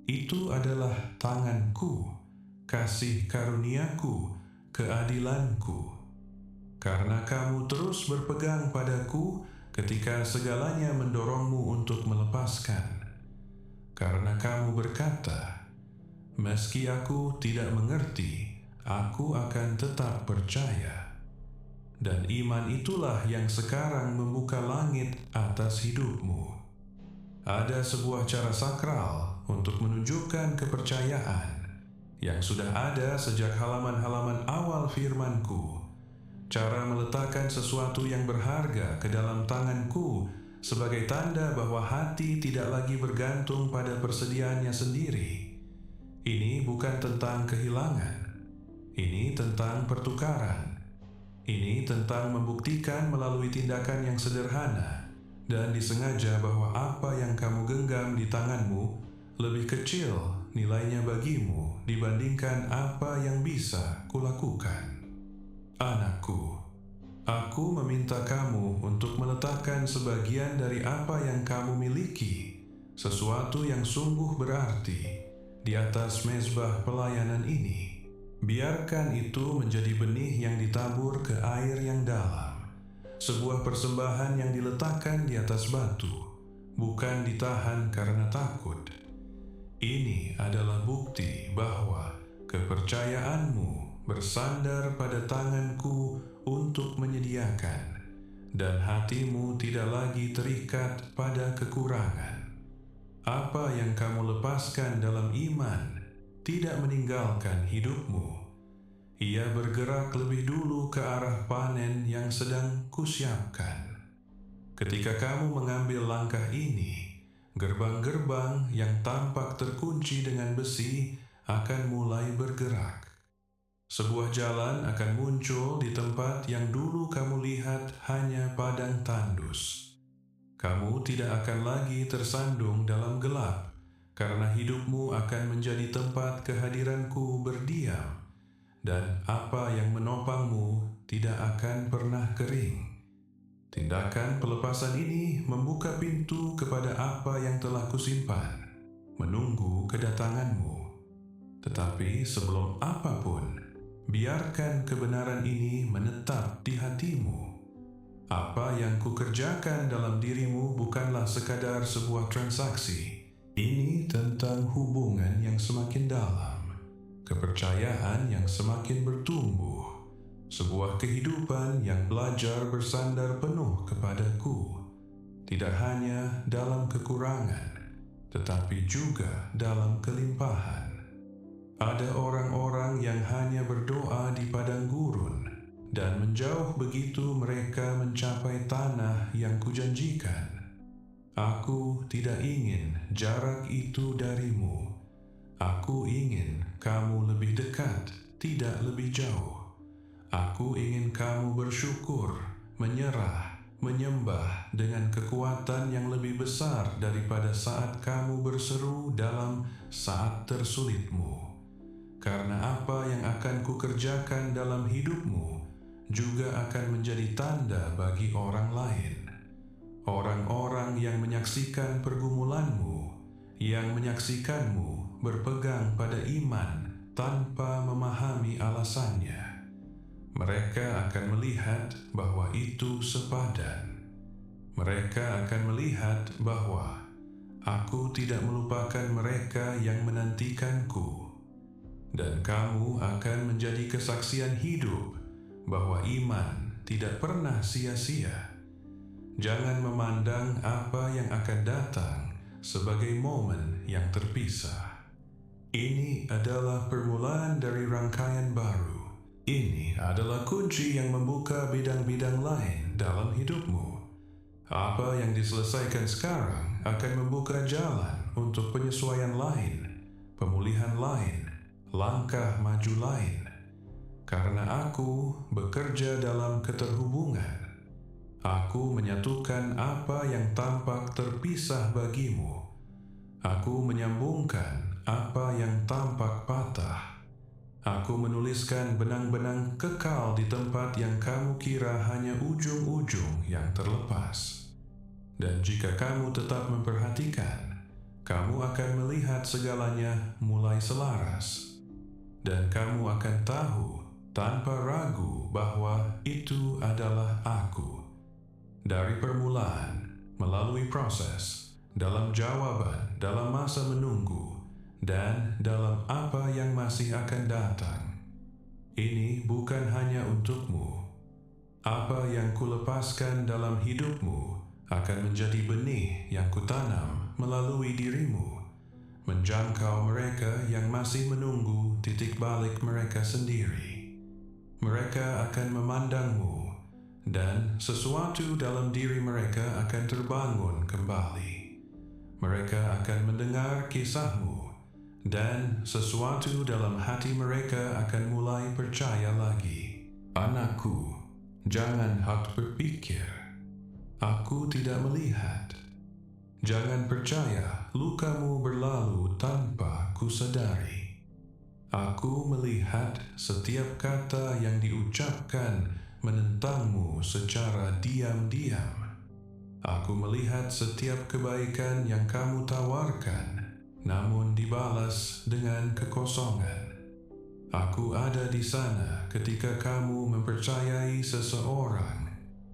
Itu adalah tanganku, kasih karuniaku, keadilanku. Karena kamu terus berpegang padaku ketika segalanya mendorongmu untuk melepaskan. Karena kamu berkata, meski aku tidak mengerti, aku akan tetap percaya. Dan iman itulah yang sekarang membuka langit atas hidupmu. Ada sebuah cara sakral untuk menunjukkan kepercayaan yang sudah ada sejak halaman-halaman awal firmanku. Cara meletakkan sesuatu yang berharga ke dalam tanganku sebagai tanda bahwa hati tidak lagi bergantung pada persediaannya sendiri. Ini bukan tentang kehilangan. Ini tentang pertukaran. Ini tentang membuktikan melalui tindakan yang sederhana dan disengaja bahwa apa yang kamu genggam di tanganmu lebih kecil nilainya bagimu dibandingkan apa yang bisa kulakukan. Anakku, aku meminta kamu untuk meletakkan sebagian dari apa yang kamu miliki, sesuatu yang sungguh berarti, di atas mezbah pelayanan ini. Biarkan itu menjadi benih yang ditabur ke air yang dalam, sebuah persembahan yang diletakkan di atas batu, bukan ditahan karena takut. Ini adalah bukti bahwa kepercayaanmu bersandar pada tanganku untuk menyediakan, dan hatimu tidak lagi terikat pada kekurangan. Apa yang kamu lepaskan dalam iman tidak meninggalkan hidupmu. Ia bergerak lebih dulu ke arah panen yang sedang kusiapkan. Ketika kamu mengambil langkah ini, gerbang-gerbang yang tampak terkunci dengan besi akan mulai bergerak. Sebuah jalan akan muncul di tempat yang dulu kamu lihat hanya padang tandus. Kamu tidak akan lagi tersandung dalam gelap, karena hidupmu akan menjadi tempat kehadiranku berdiam, dan apa yang menopangmu tidak akan pernah kering. Tindakan pelepasan ini membuka pintu kepada apa yang telah kusimpan, menunggu kedatanganmu. Tetapi sebelum apapun, biarkan kebenaran ini menetap di hatimu. Apa yang kukerjakan dalam dirimu bukanlah sekadar sebuah transaksi. Ini tentang hubungan yang semakin dalam, kepercayaan yang semakin bertumbuh, sebuah kehidupan yang belajar bersandar penuh kepadaku, tidak hanya dalam kekurangan, tetapi juga dalam kelimpahan. Ada orang-orang yang hanya berdoa di padang gurun, dan menjauh begitu mereka mencapai tanah yang kujanjikan. Aku tidak ingin jarak itu darimu. Aku ingin kamu lebih dekat, tidak lebih jauh. Aku ingin kamu bersyukur, menyerah, menyembah dengan kekuatan yang lebih besar daripada saat kamu berseru dalam saat tersulitmu. Karena apa yang akan kukerjakan dalam hidupmu juga akan menjadi tanda bagi orang lain. Orang-orang yang menyaksikan pergumulanmu, yang menyaksikanmu berpegang pada iman tanpa memahami alasannya. Mereka akan melihat bahwa itu sepadan. Mereka akan melihat bahwa aku tidak melupakan mereka yang menantikanku. Dan kamu akan menjadi kesaksian hidup bahwa iman tidak pernah sia-sia. Jangan memandang apa yang akan datang sebagai momen yang terpisah. Ini adalah permulaan dari rangkaian baru. Ini adalah kunci yang membuka bidang-bidang lain dalam hidupmu. Apa yang diselesaikan sekarang akan membuka jalan untuk penyesuaian lain, pemulihan lain, langkah maju lain. Karena aku bekerja dalam keterhubungan, aku menyatukan apa yang tampak terpisah bagimu. Aku menyambungkan apa yang tampak patah. Aku menuliskan benang-benang kekal di tempat yang kamu kira hanya ujung-ujung yang terlepas. Dan jika kamu tetap memperhatikan, kamu akan melihat segalanya mulai selaras. Dan kamu akan tahu tanpa ragu bahwa itu adalah aku. Dari permulaan, melalui proses, dalam jawaban, dalam masa menunggu, dan dalam apa yang masih akan datang. Ini bukan hanya untukmu. Apa yang kulepaskan dalam hidupmu akan menjadi benih yang kutanam melalui dirimu, menjangkau mereka yang masih menunggu titik balik mereka sendiri. Mereka akan memandangmu, dan sesuatu dalam diri mereka akan terbangun kembali. Mereka akan mendengar kisahmu, dan sesuatu dalam hati mereka akan mulai percaya lagi. Anakku, jangan hak berpikir, aku tidak melihat. Jangan percaya lukamu berlalu tanpa kusadari. Aku melihat setiap kata yang diucapkan menentangmu secara diam-diam. Aku melihat setiap kebaikan yang kamu tawarkan, namun dibalas dengan kekosongan. Aku ada di sana ketika kamu mempercayai seseorang,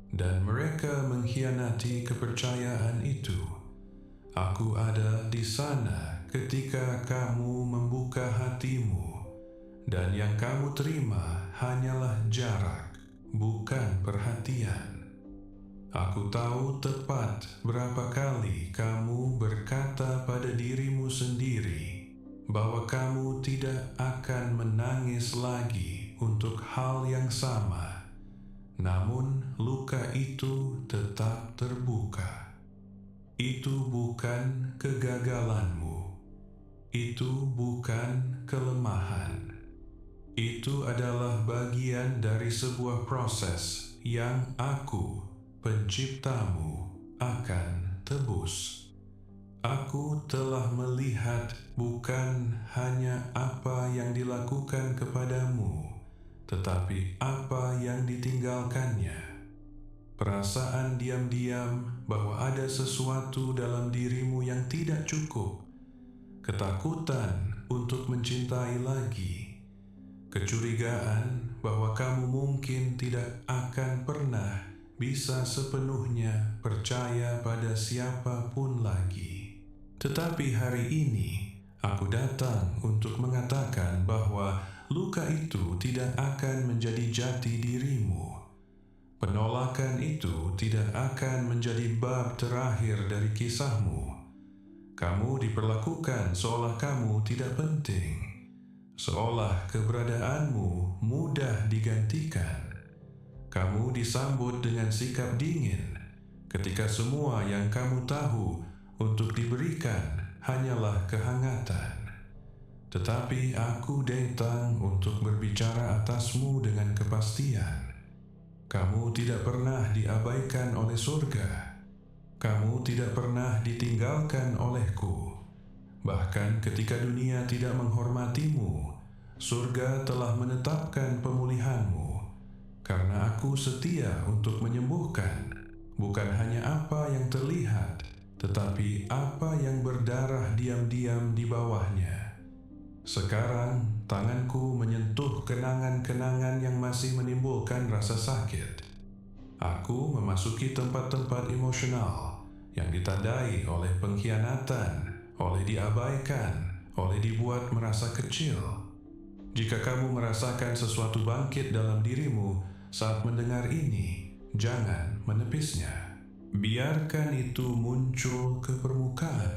dan mereka mengkhianati kepercayaan itu. Aku ada di sana ketika kamu membuka hatimu, dan yang kamu terima hanyalah jarak, bukan perhatian. Aku tahu tepat berapa kali kamu berkata pada dirimu sendiri bahwa kamu tidak akan menangis lagi untuk hal yang sama. Namun luka itu tetap terbuka. Itu bukan kegagalanmu. Itu bukan kelemahan. Itu adalah bagian dari sebuah proses yang aku, Penciptamu, akan tebus. Aku telah melihat bukan hanya apa yang dilakukan kepadamu, tetapi apa yang ditinggalkannya. Perasaan diam-diam bahwa ada sesuatu dalam dirimu yang tidak cukup. Ketakutan untuk mencintai lagi. Kecurigaan bahwa kamu mungkin tidak akan pernah bisa sepenuhnya percaya pada siapapun lagi. Tetapi hari ini, aku datang untuk mengatakan bahwa luka itu tidak akan menjadi jati dirimu. Penolakan itu tidak akan menjadi bab terakhir dari kisahmu. Kamu diperlakukan seolah kamu tidak penting, seolah keberadaanmu mudah digantikan. Kamu disambut dengan sikap dingin ketika semua yang kamu tahu untuk diberikan hanyalah kehangatan. Tetapi aku datang untuk berbicara atasmu dengan kepastian. Kamu tidak pernah diabaikan oleh surga. Kamu tidak pernah ditinggalkan olehku. Bahkan ketika dunia tidak menghormatimu, surga telah menetapkan pemulihanmu. Karena aku setia untuk menyembuhkan, bukan hanya apa yang terlihat, tetapi apa yang berdarah diam-diam di bawahnya. Sekarang, tanganku menyentuh kenangan-kenangan yang masih menimbulkan rasa sakit. Aku memasuki tempat-tempat emosional yang ditandai oleh pengkhianatan, oleh diabaikan, oleh dibuat merasa kecil. Jika kamu merasakan sesuatu bangkit dalam dirimu saat mendengar ini, jangan menepisnya. Biarkan itu muncul ke permukaan.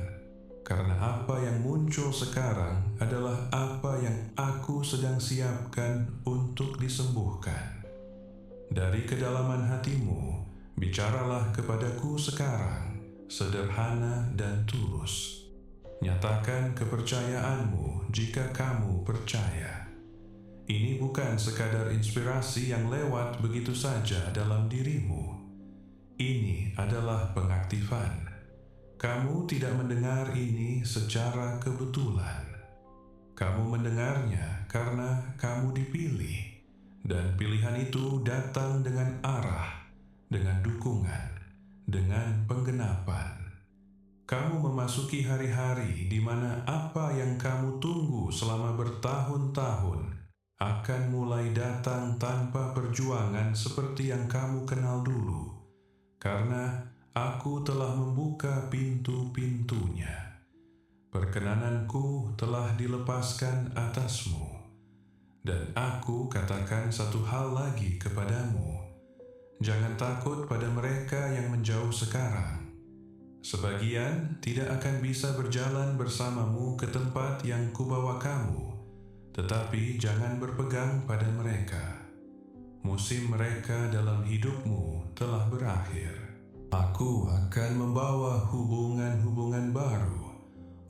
karena apa yang muncul sekarang adalah apa yang aku sedang siapkan untuk disembuhkan. Dari kedalaman hatimu, bicaralah kepadaku sekarang, sederhana dan tulus. Nyatakan kepercayaanmu jika kamu percaya. Ini bukan sekadar inspirasi yang lewat begitu saja dalam dirimu. Ini adalah pengaktifan. Kamu tidak mendengar ini secara kebetulan. Kamu mendengarnya karena kamu dipilih, dan pilihan itu datang dengan arah, dengan dukungan, dengan penggenapan. Kamu memasuki hari-hari di mana apa yang kamu tunggu selama bertahun-tahun akan mulai datang tanpa perjuangan seperti yang kamu kenal dulu, karena aku telah membuka pintu-pintunya. Perkenananku telah dilepaskan atasmu, dan aku katakan satu hal lagi kepadamu: jangan takut pada mereka yang menjauh sekarang. Sebagian tidak akan bisa berjalan bersamamu ke tempat yang kubawa kamu, tetapi jangan berpegang pada mereka. Musim mereka dalam hidupmu telah berakhir. Aku akan membawa hubungan-hubungan baru,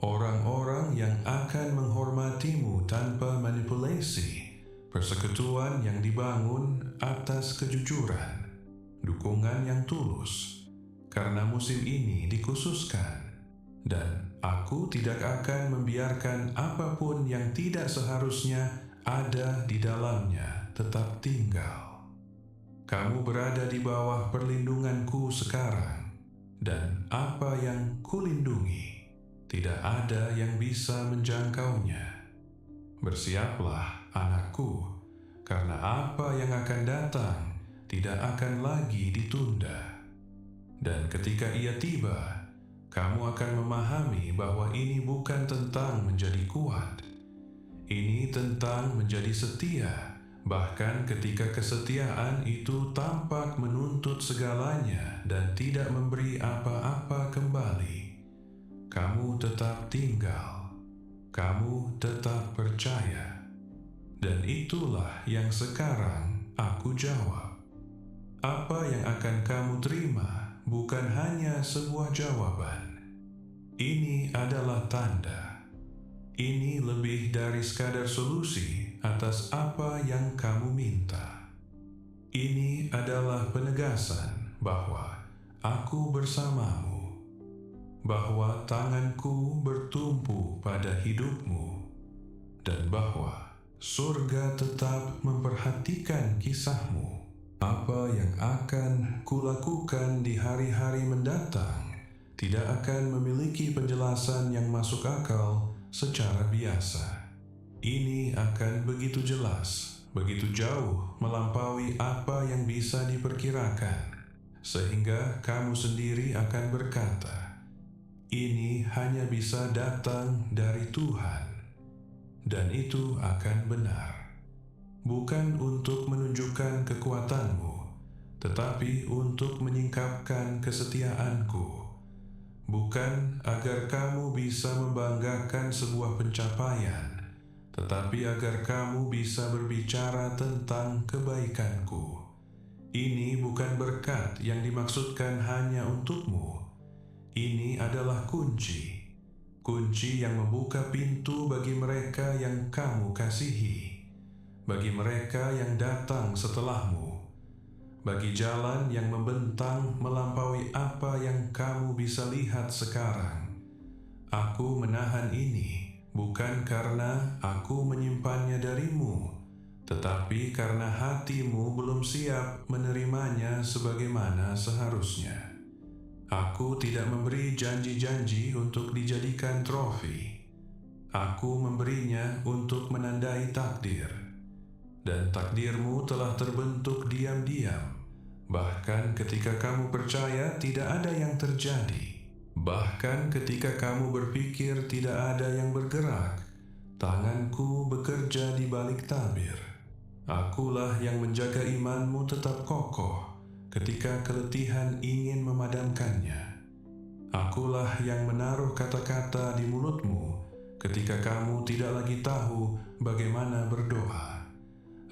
orang-orang yang akan menghormatimu tanpa manipulasi, persekutuan yang dibangun atas kejujuran, dukungan yang tulus, karena musim ini dikhususkan. Dan aku tidak akan membiarkan apapun yang tidak seharusnya ada di dalamnya tetap tinggal. Kamu berada di bawah perlindunganku sekarang, dan apa yang kulindungi, tidak ada yang bisa menjangkaunya. Bersiaplah, anakku, karena apa yang akan datang tidak akan lagi ditunda. Dan ketika ia tiba, kamu akan memahami bahwa ini bukan tentang menjadi kuat. Ini tentang menjadi setia, bahkan ketika kesetiaan itu tampak menuntut segalanya dan tidak memberi apa-apa kembali. Kamu tetap tinggal, kamu tetap percaya. Dan itulah yang sekarang aku jawab. Apa yang akan kamu terima bukan hanya sebuah jawaban. Ini adalah tanda. Ini lebih dari sekadar solusi atas apa yang kamu minta. Ini adalah penegasan bahwa aku bersamamu, bahwa tanganku bertumpu pada hidupmu, dan bahwa surga tetap memperhatikan kisahmu. Apa yang akan kulakukan di hari-hari mendatang tidak akan memiliki penjelasan yang masuk akal secara biasa. Ini akan begitu jelas, begitu jauh melampaui apa yang bisa diperkirakan, sehingga kamu sendiri akan berkata, ini hanya bisa datang dari Tuhan, dan itu akan benar. Bukan untuk menunjukkan kekuatanmu, tetapi untuk menyingkapkan kesetiaanku. Bukan agar kamu bisa membanggakan sebuah pencapaian, tetapi agar kamu bisa berbicara tentang kebaikanku. Ini bukan berkat yang dimaksudkan hanya untukmu. Ini adalah kunci. Kunci yang membuka pintu bagi mereka yang kamu kasihi, bagi mereka yang datang setelahmu, bagi jalan yang membentang melampaui apa yang kamu bisa lihat sekarang. Aku menahan ini bukan karena aku menyimpannya darimu, tetapi karena hatimu belum siap menerimanya sebagaimana seharusnya. Aku tidak memberi janji-janji untuk dijadikan trofi. Aku memberinya untuk menandai takdir. Dan takdirmu telah terbentuk diam-diam. Bahkan ketika kamu percaya tidak ada yang terjadi. Bahkan ketika kamu berpikir tidak ada yang bergerak, tanganku bekerja di balik tabir. Akulah yang menjaga imanmu tetap kokoh ketika keletihan ingin memadamkannya. Akulah yang menaruh kata-kata di mulutmu ketika kamu tidak lagi tahu bagaimana berdoa.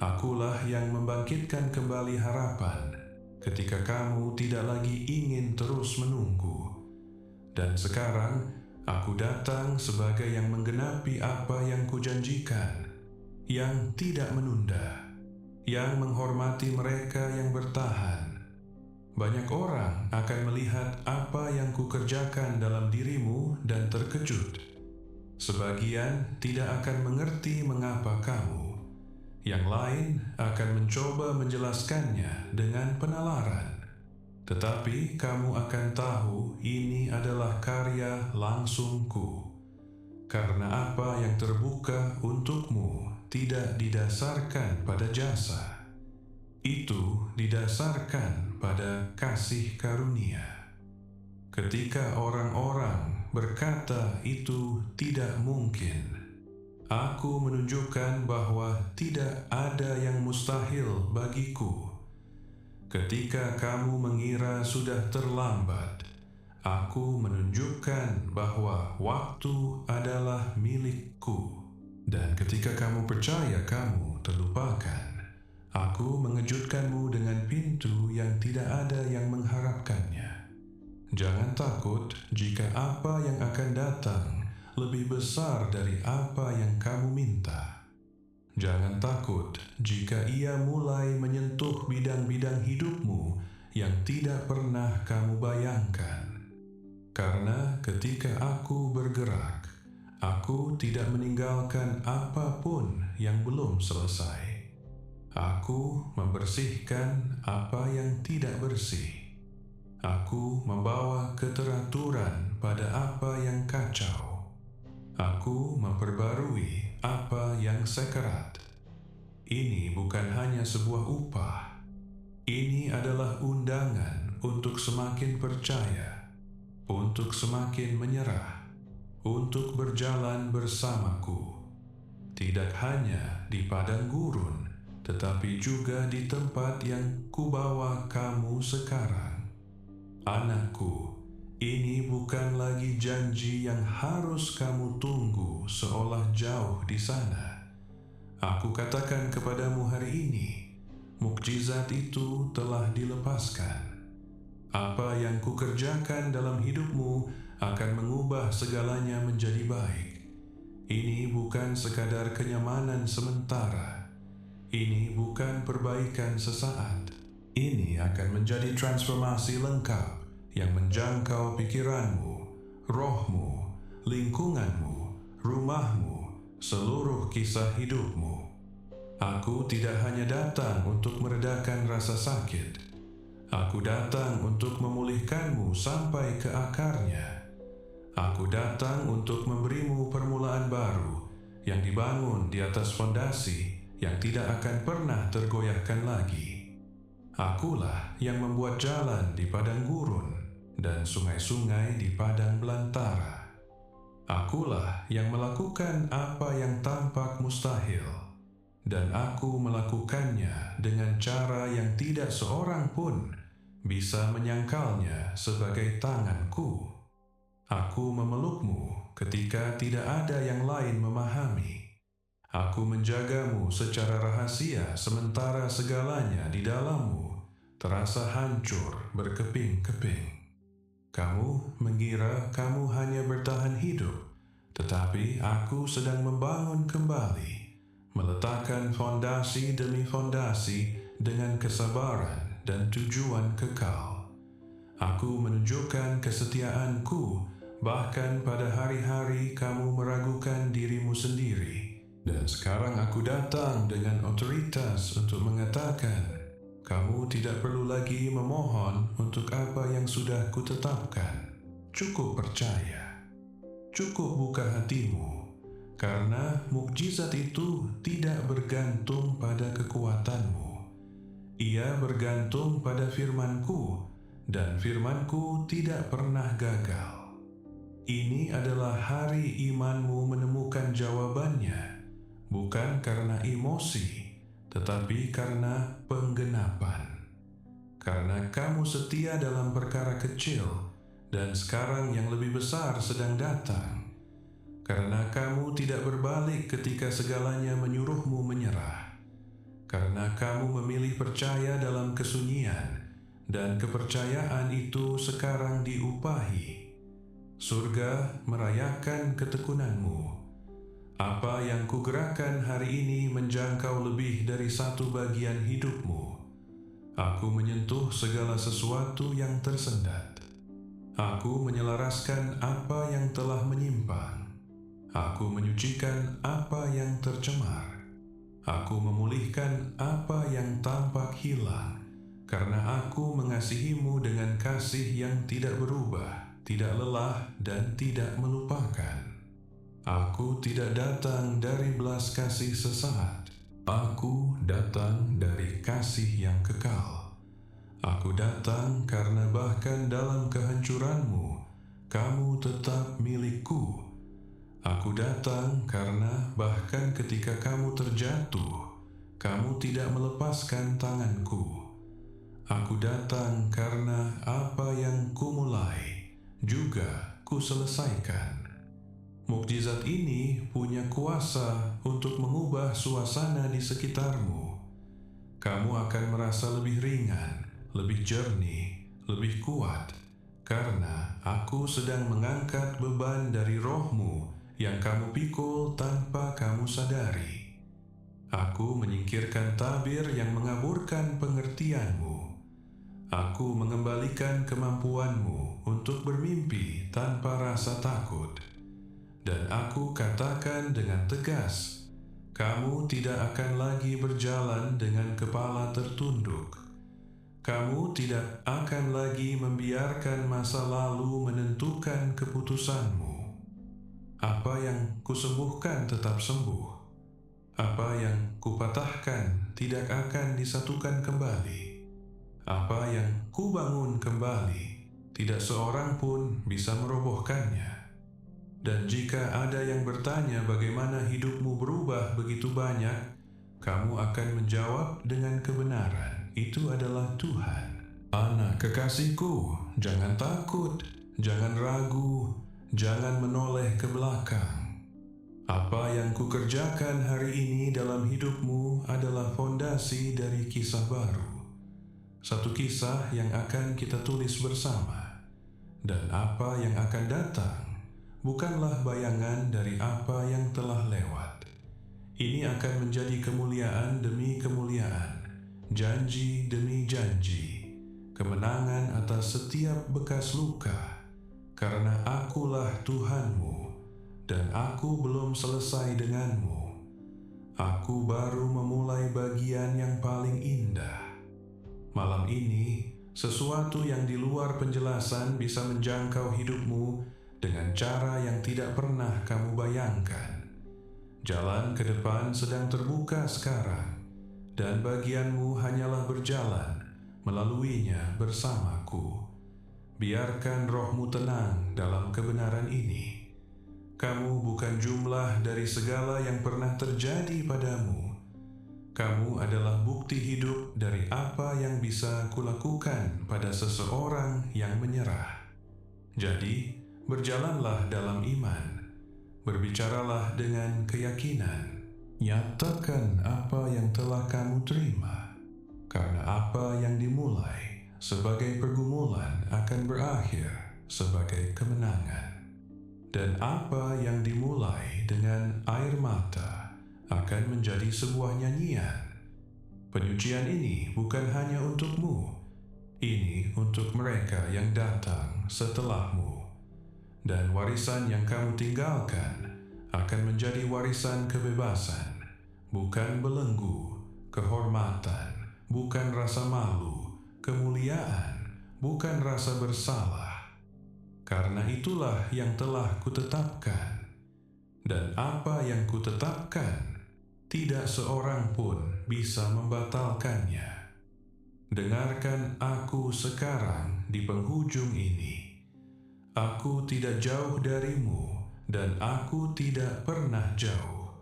Akulah yang membangkitkan kembali harapan ketika kamu tidak lagi ingin terus menunggu. Dan sekarang aku datang sebagai yang menggenapi apa yang kujanjikan, yang tidak menunda, yang menghormati mereka yang bertahan. Banyak orang akan melihat apa yang kukerjakan dalam dirimu dan terkejut. Sebagian tidak akan mengerti mengapa kamu. Yang lain akan mencoba menjelaskannya dengan penalaran. Tetapi kamu akan tahu ini adalah karya langsungku. Karena apa yang terbuka untukmu tidak didasarkan pada jasa. Itu didasarkan pada kasih karunia. Ketika orang-orang berkata itu tidak mungkin, aku menunjukkan bahwa tidak ada yang mustahil bagiku. Ketika kamu mengira sudah terlambat, aku menunjukkan bahwa waktu adalah milikku. Dan ketika kamu percaya kamu terlupakan, aku mengejutkanmu dengan pintu yang tidak ada yang mengharapkannya. Jangan takut jika apa yang akan datang lebih besar dari apa yang kamu minta. Jangan takut jika ia mulai menyentuh bidang-bidang hidupmu yang tidak pernah kamu bayangkan. Karena ketika aku bergerak, aku tidak meninggalkan apapun yang belum selesai. Aku membersihkan apa yang tidak bersih. Aku membawa keteraturan pada apa yang kacau. Aku memperbarui apa yang sekarat. Ini bukan hanya sebuah upah. Ini adalah undangan untuk semakin percaya, untuk semakin menyerah, untuk berjalan bersamaku. Tidak hanya di padang gurun, tetapi juga di tempat yang kubawa kamu sekarang. Anakku, ini bukan lagi janji yang harus kamu tunggu seolah jauh di sana. Aku katakan kepadamu hari ini, mukjizat itu telah dilepaskan. Apa yang kukerjakan dalam hidupmu akan mengubah segalanya menjadi baik. Ini bukan sekadar kenyamanan sementara. Ini bukan perbaikan sesaat. Ini akan menjadi transformasi lengkap yang menjangkau pikiranmu, rohmu, lingkunganmu, rumahmu, seluruh kisah hidupmu. Aku tidak hanya datang untuk meredakan rasa sakit. Aku datang untuk memulihkanmu sampai ke akarnya. Aku datang untuk memberimu permulaan baru yang dibangun di atas fondasi yang tidak akan pernah tergoyahkan lagi. Akulah yang membuat jalan di padang gurun dan sungai-sungai di padang belantara. Akulah yang melakukan apa yang tampak mustahil, dan aku melakukannya dengan cara yang tidak seorang pun bisa menyangkalnya sebagai tanganku. Aku memelukmu ketika tidak ada yang lain memahami. Aku menjagamu secara rahasia sementara segalanya di dalammu terasa hancur berkeping-keping. Kamu mengira kamu hanya bertahan hidup, tetapi aku sedang membangun kembali, meletakkan fondasi demi fondasi dengan kesabaran dan tujuan kekal. Aku menunjukkan kesetiaanku bahkan pada hari-hari kamu meragukan dirimu sendiri. Dan sekarang aku datang dengan otoritas untuk mengatakan, kamu tidak perlu lagi memohon untuk apa yang sudah kutetapkan. Cukup percaya. Cukup buka hatimu, karena mukjizat itu tidak bergantung pada kekuatanmu. Ia bergantung pada firman-Ku, dan firman-Ku tidak pernah gagal. Ini adalah hari imanmu menemukan jawabannya. Bukan karena emosi, tetapi karena penggenapan. Karena kamu setia dalam perkara kecil, dan sekarang yang lebih besar sedang datang. Karena kamu tidak berbalik ketika segalanya menyuruhmu menyerah. Karena kamu memilih percaya dalam kesunyian, dan kepercayaan itu sekarang diupahi. Surga merayakan ketekunanmu. Apa yang kugerakkan hari ini menjangkau lebih dari satu bagian hidupmu. Aku menyentuh segala sesuatu yang tersendat. Aku menyelaraskan apa yang telah menyimpang. Aku menyucikan apa yang tercemar. Aku memulihkan apa yang tampak hilang, karena aku mengasihimu dengan kasih yang tidak berubah, tidak lelah, dan tidak melupakan. Aku tidak datang dari belas kasih sesaat. Aku datang dari kasih yang kekal. Aku datang karena bahkan dalam kehancuranmu, kamu tetap milikku. Aku datang karena bahkan ketika kamu terjatuh, kamu tidak melepaskan tanganku. Aku datang karena apa yang kumulai juga kuselesaikan. Mukjizat ini punya kuasa untuk mengubah suasana di sekitarmu. Kamu akan merasa lebih ringan, lebih jernih, lebih kuat, karena aku sedang mengangkat beban dari rohmu yang kamu pikul tanpa kamu sadari. Aku menyingkirkan tabir yang mengaburkan pengertianmu. Aku mengembalikan kemampuanmu untuk bermimpi tanpa rasa takut. Dan aku katakan dengan tegas, kamu tidak akan lagi berjalan dengan kepala tertunduk. Kamu tidak akan lagi membiarkan masa lalu menentukan keputusanmu. Apa yang kusembuhkan tetap sembuh. Apa yang kupatahkan tidak akan disatukan kembali. Apa yang kubangun kembali, tidak seorang pun bisa merobohkannya. Dan jika ada yang bertanya bagaimana hidupmu berubah begitu banyak, kamu akan menjawab dengan kebenaran, itu adalah Tuhan. Anak kekasihku, jangan takut, jangan ragu, jangan menoleh ke belakang. Apa yang kukerjakan hari ini dalam hidupmu adalah fondasi dari kisah baru. Satu kisah yang akan kita tulis bersama. Dan apa yang akan datang bukanlah bayangan dari apa yang telah lewat. Ini akan menjadi kemuliaan demi kemuliaan, janji demi janji, kemenangan atas setiap bekas luka, karena akulah Tuhanmu, dan aku belum selesai denganmu. Aku baru memulai bagian yang paling indah. Malam ini, sesuatu yang di luar penjelasan bisa menjangkau hidupmu dengan cara yang tidak pernah kamu bayangkan. Jalan ke depan sedang terbuka sekarang, dan bagianmu hanyalah berjalan melaluinya bersamaku. Biarkan rohmu tenang dalam kebenaran ini. Kamu bukan jumlah dari segala yang pernah terjadi padamu. Kamu adalah bukti hidup dari apa yang bisa kulakukan pada seseorang yang menyerah. Jadi, berjalanlah dalam iman, berbicaralah dengan keyakinan, nyatakan apa yang telah kamu terima, karena apa yang dimulai sebagai pergumulan akan berakhir sebagai kemenangan. Dan apa yang dimulai dengan air mata akan menjadi sebuah nyanyian. Penyucian ini bukan hanya untukmu, ini untuk mereka yang datang setelahmu. Dan warisan yang kamu tinggalkan akan menjadi warisan kebebasan, bukan belenggu, kehormatan, bukan rasa malu, kemuliaan, bukan rasa bersalah. Karena itulah yang telah kutetapkan. Dan apa yang kutetapkan, tidak seorang pun bisa membatalkannya. Dengarkan aku sekarang di penghujung ini. Aku tidak jauh darimu, dan aku tidak pernah jauh.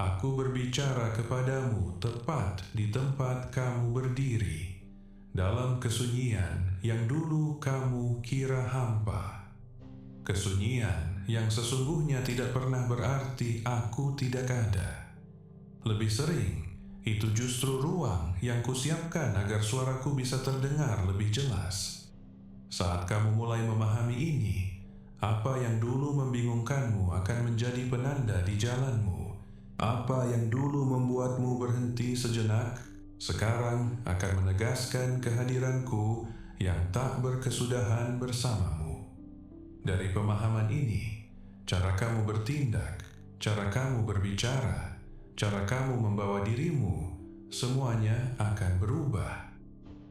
Aku berbicara kepadamu tepat di tempat kamu berdiri, dalam kesunyian yang dulu kamu kira hampa. Kesunyian yang sesungguhnya tidak pernah berarti aku tidak ada. Lebih sering, itu justru ruang yang kusiapkan agar suaraku bisa terdengar lebih jelas. Saat kamu mulai memahami ini, apa yang dulu membingungkanmu akan menjadi penanda di jalanmu. Apa yang dulu membuatmu berhenti sejenak, sekarang akan menegaskan kehadiranku yang tak berkesudahan bersamamu. Dari pemahaman ini, cara kamu bertindak, cara kamu berbicara, cara kamu membawa dirimu, semuanya akan berubah.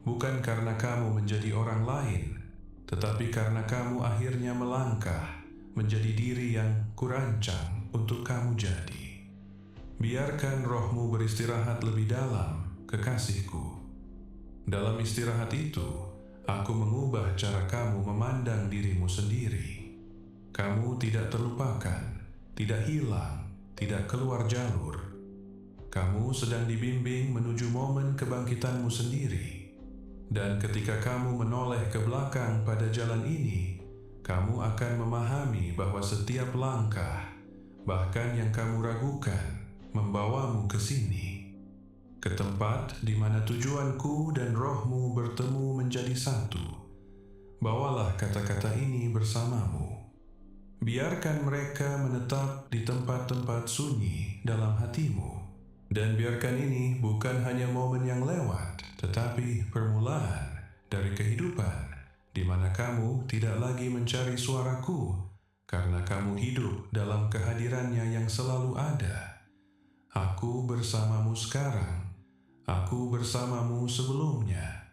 Bukan karena kamu menjadi orang lain, tetapi karena kamu akhirnya melangkah menjadi diri yang kurancang untuk kamu jadi. Biarkan rohmu beristirahat lebih dalam, kekasihku. Dalam istirahat itu, aku mengubah cara kamu memandang dirimu sendiri. Kamu tidak terlupakan, tidak hilang, tidak keluar jalur. Kamu sedang dibimbing menuju momen kebangkitanmu sendiri. Dan ketika kamu menoleh ke belakang pada jalan ini, kamu akan memahami bahwa setiap langkah, bahkan yang kamu ragukan, membawamu ke sini, ke tempat di mana tujuanku dan rohmu bertemu menjadi satu. Bawalah kata-kata ini bersamamu. Biarkan mereka menetap di tempat-tempat sunyi dalam hatimu. Dan biarkan ini bukan hanya momen yang lewat, tetapi permulaan dari kehidupan di mana kamu tidak lagi mencari suaraku karena kamu hidup dalam kehadirannya yang selalu ada. Aku bersamamu sekarang, aku bersamamu sebelumnya,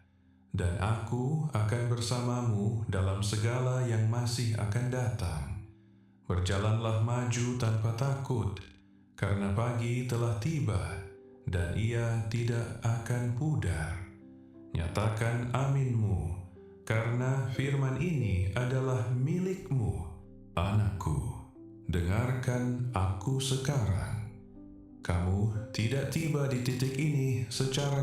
dan aku akan bersamamu dalam segala yang masih akan datang. Berjalanlah maju tanpa takut, karena pagi telah tiba, dan ia tidak akan pudar. Nyatakan aminmu, karena firman ini adalah milikmu, anakku. Dengarkan aku sekarang. Kamu tidak tiba di titik ini secara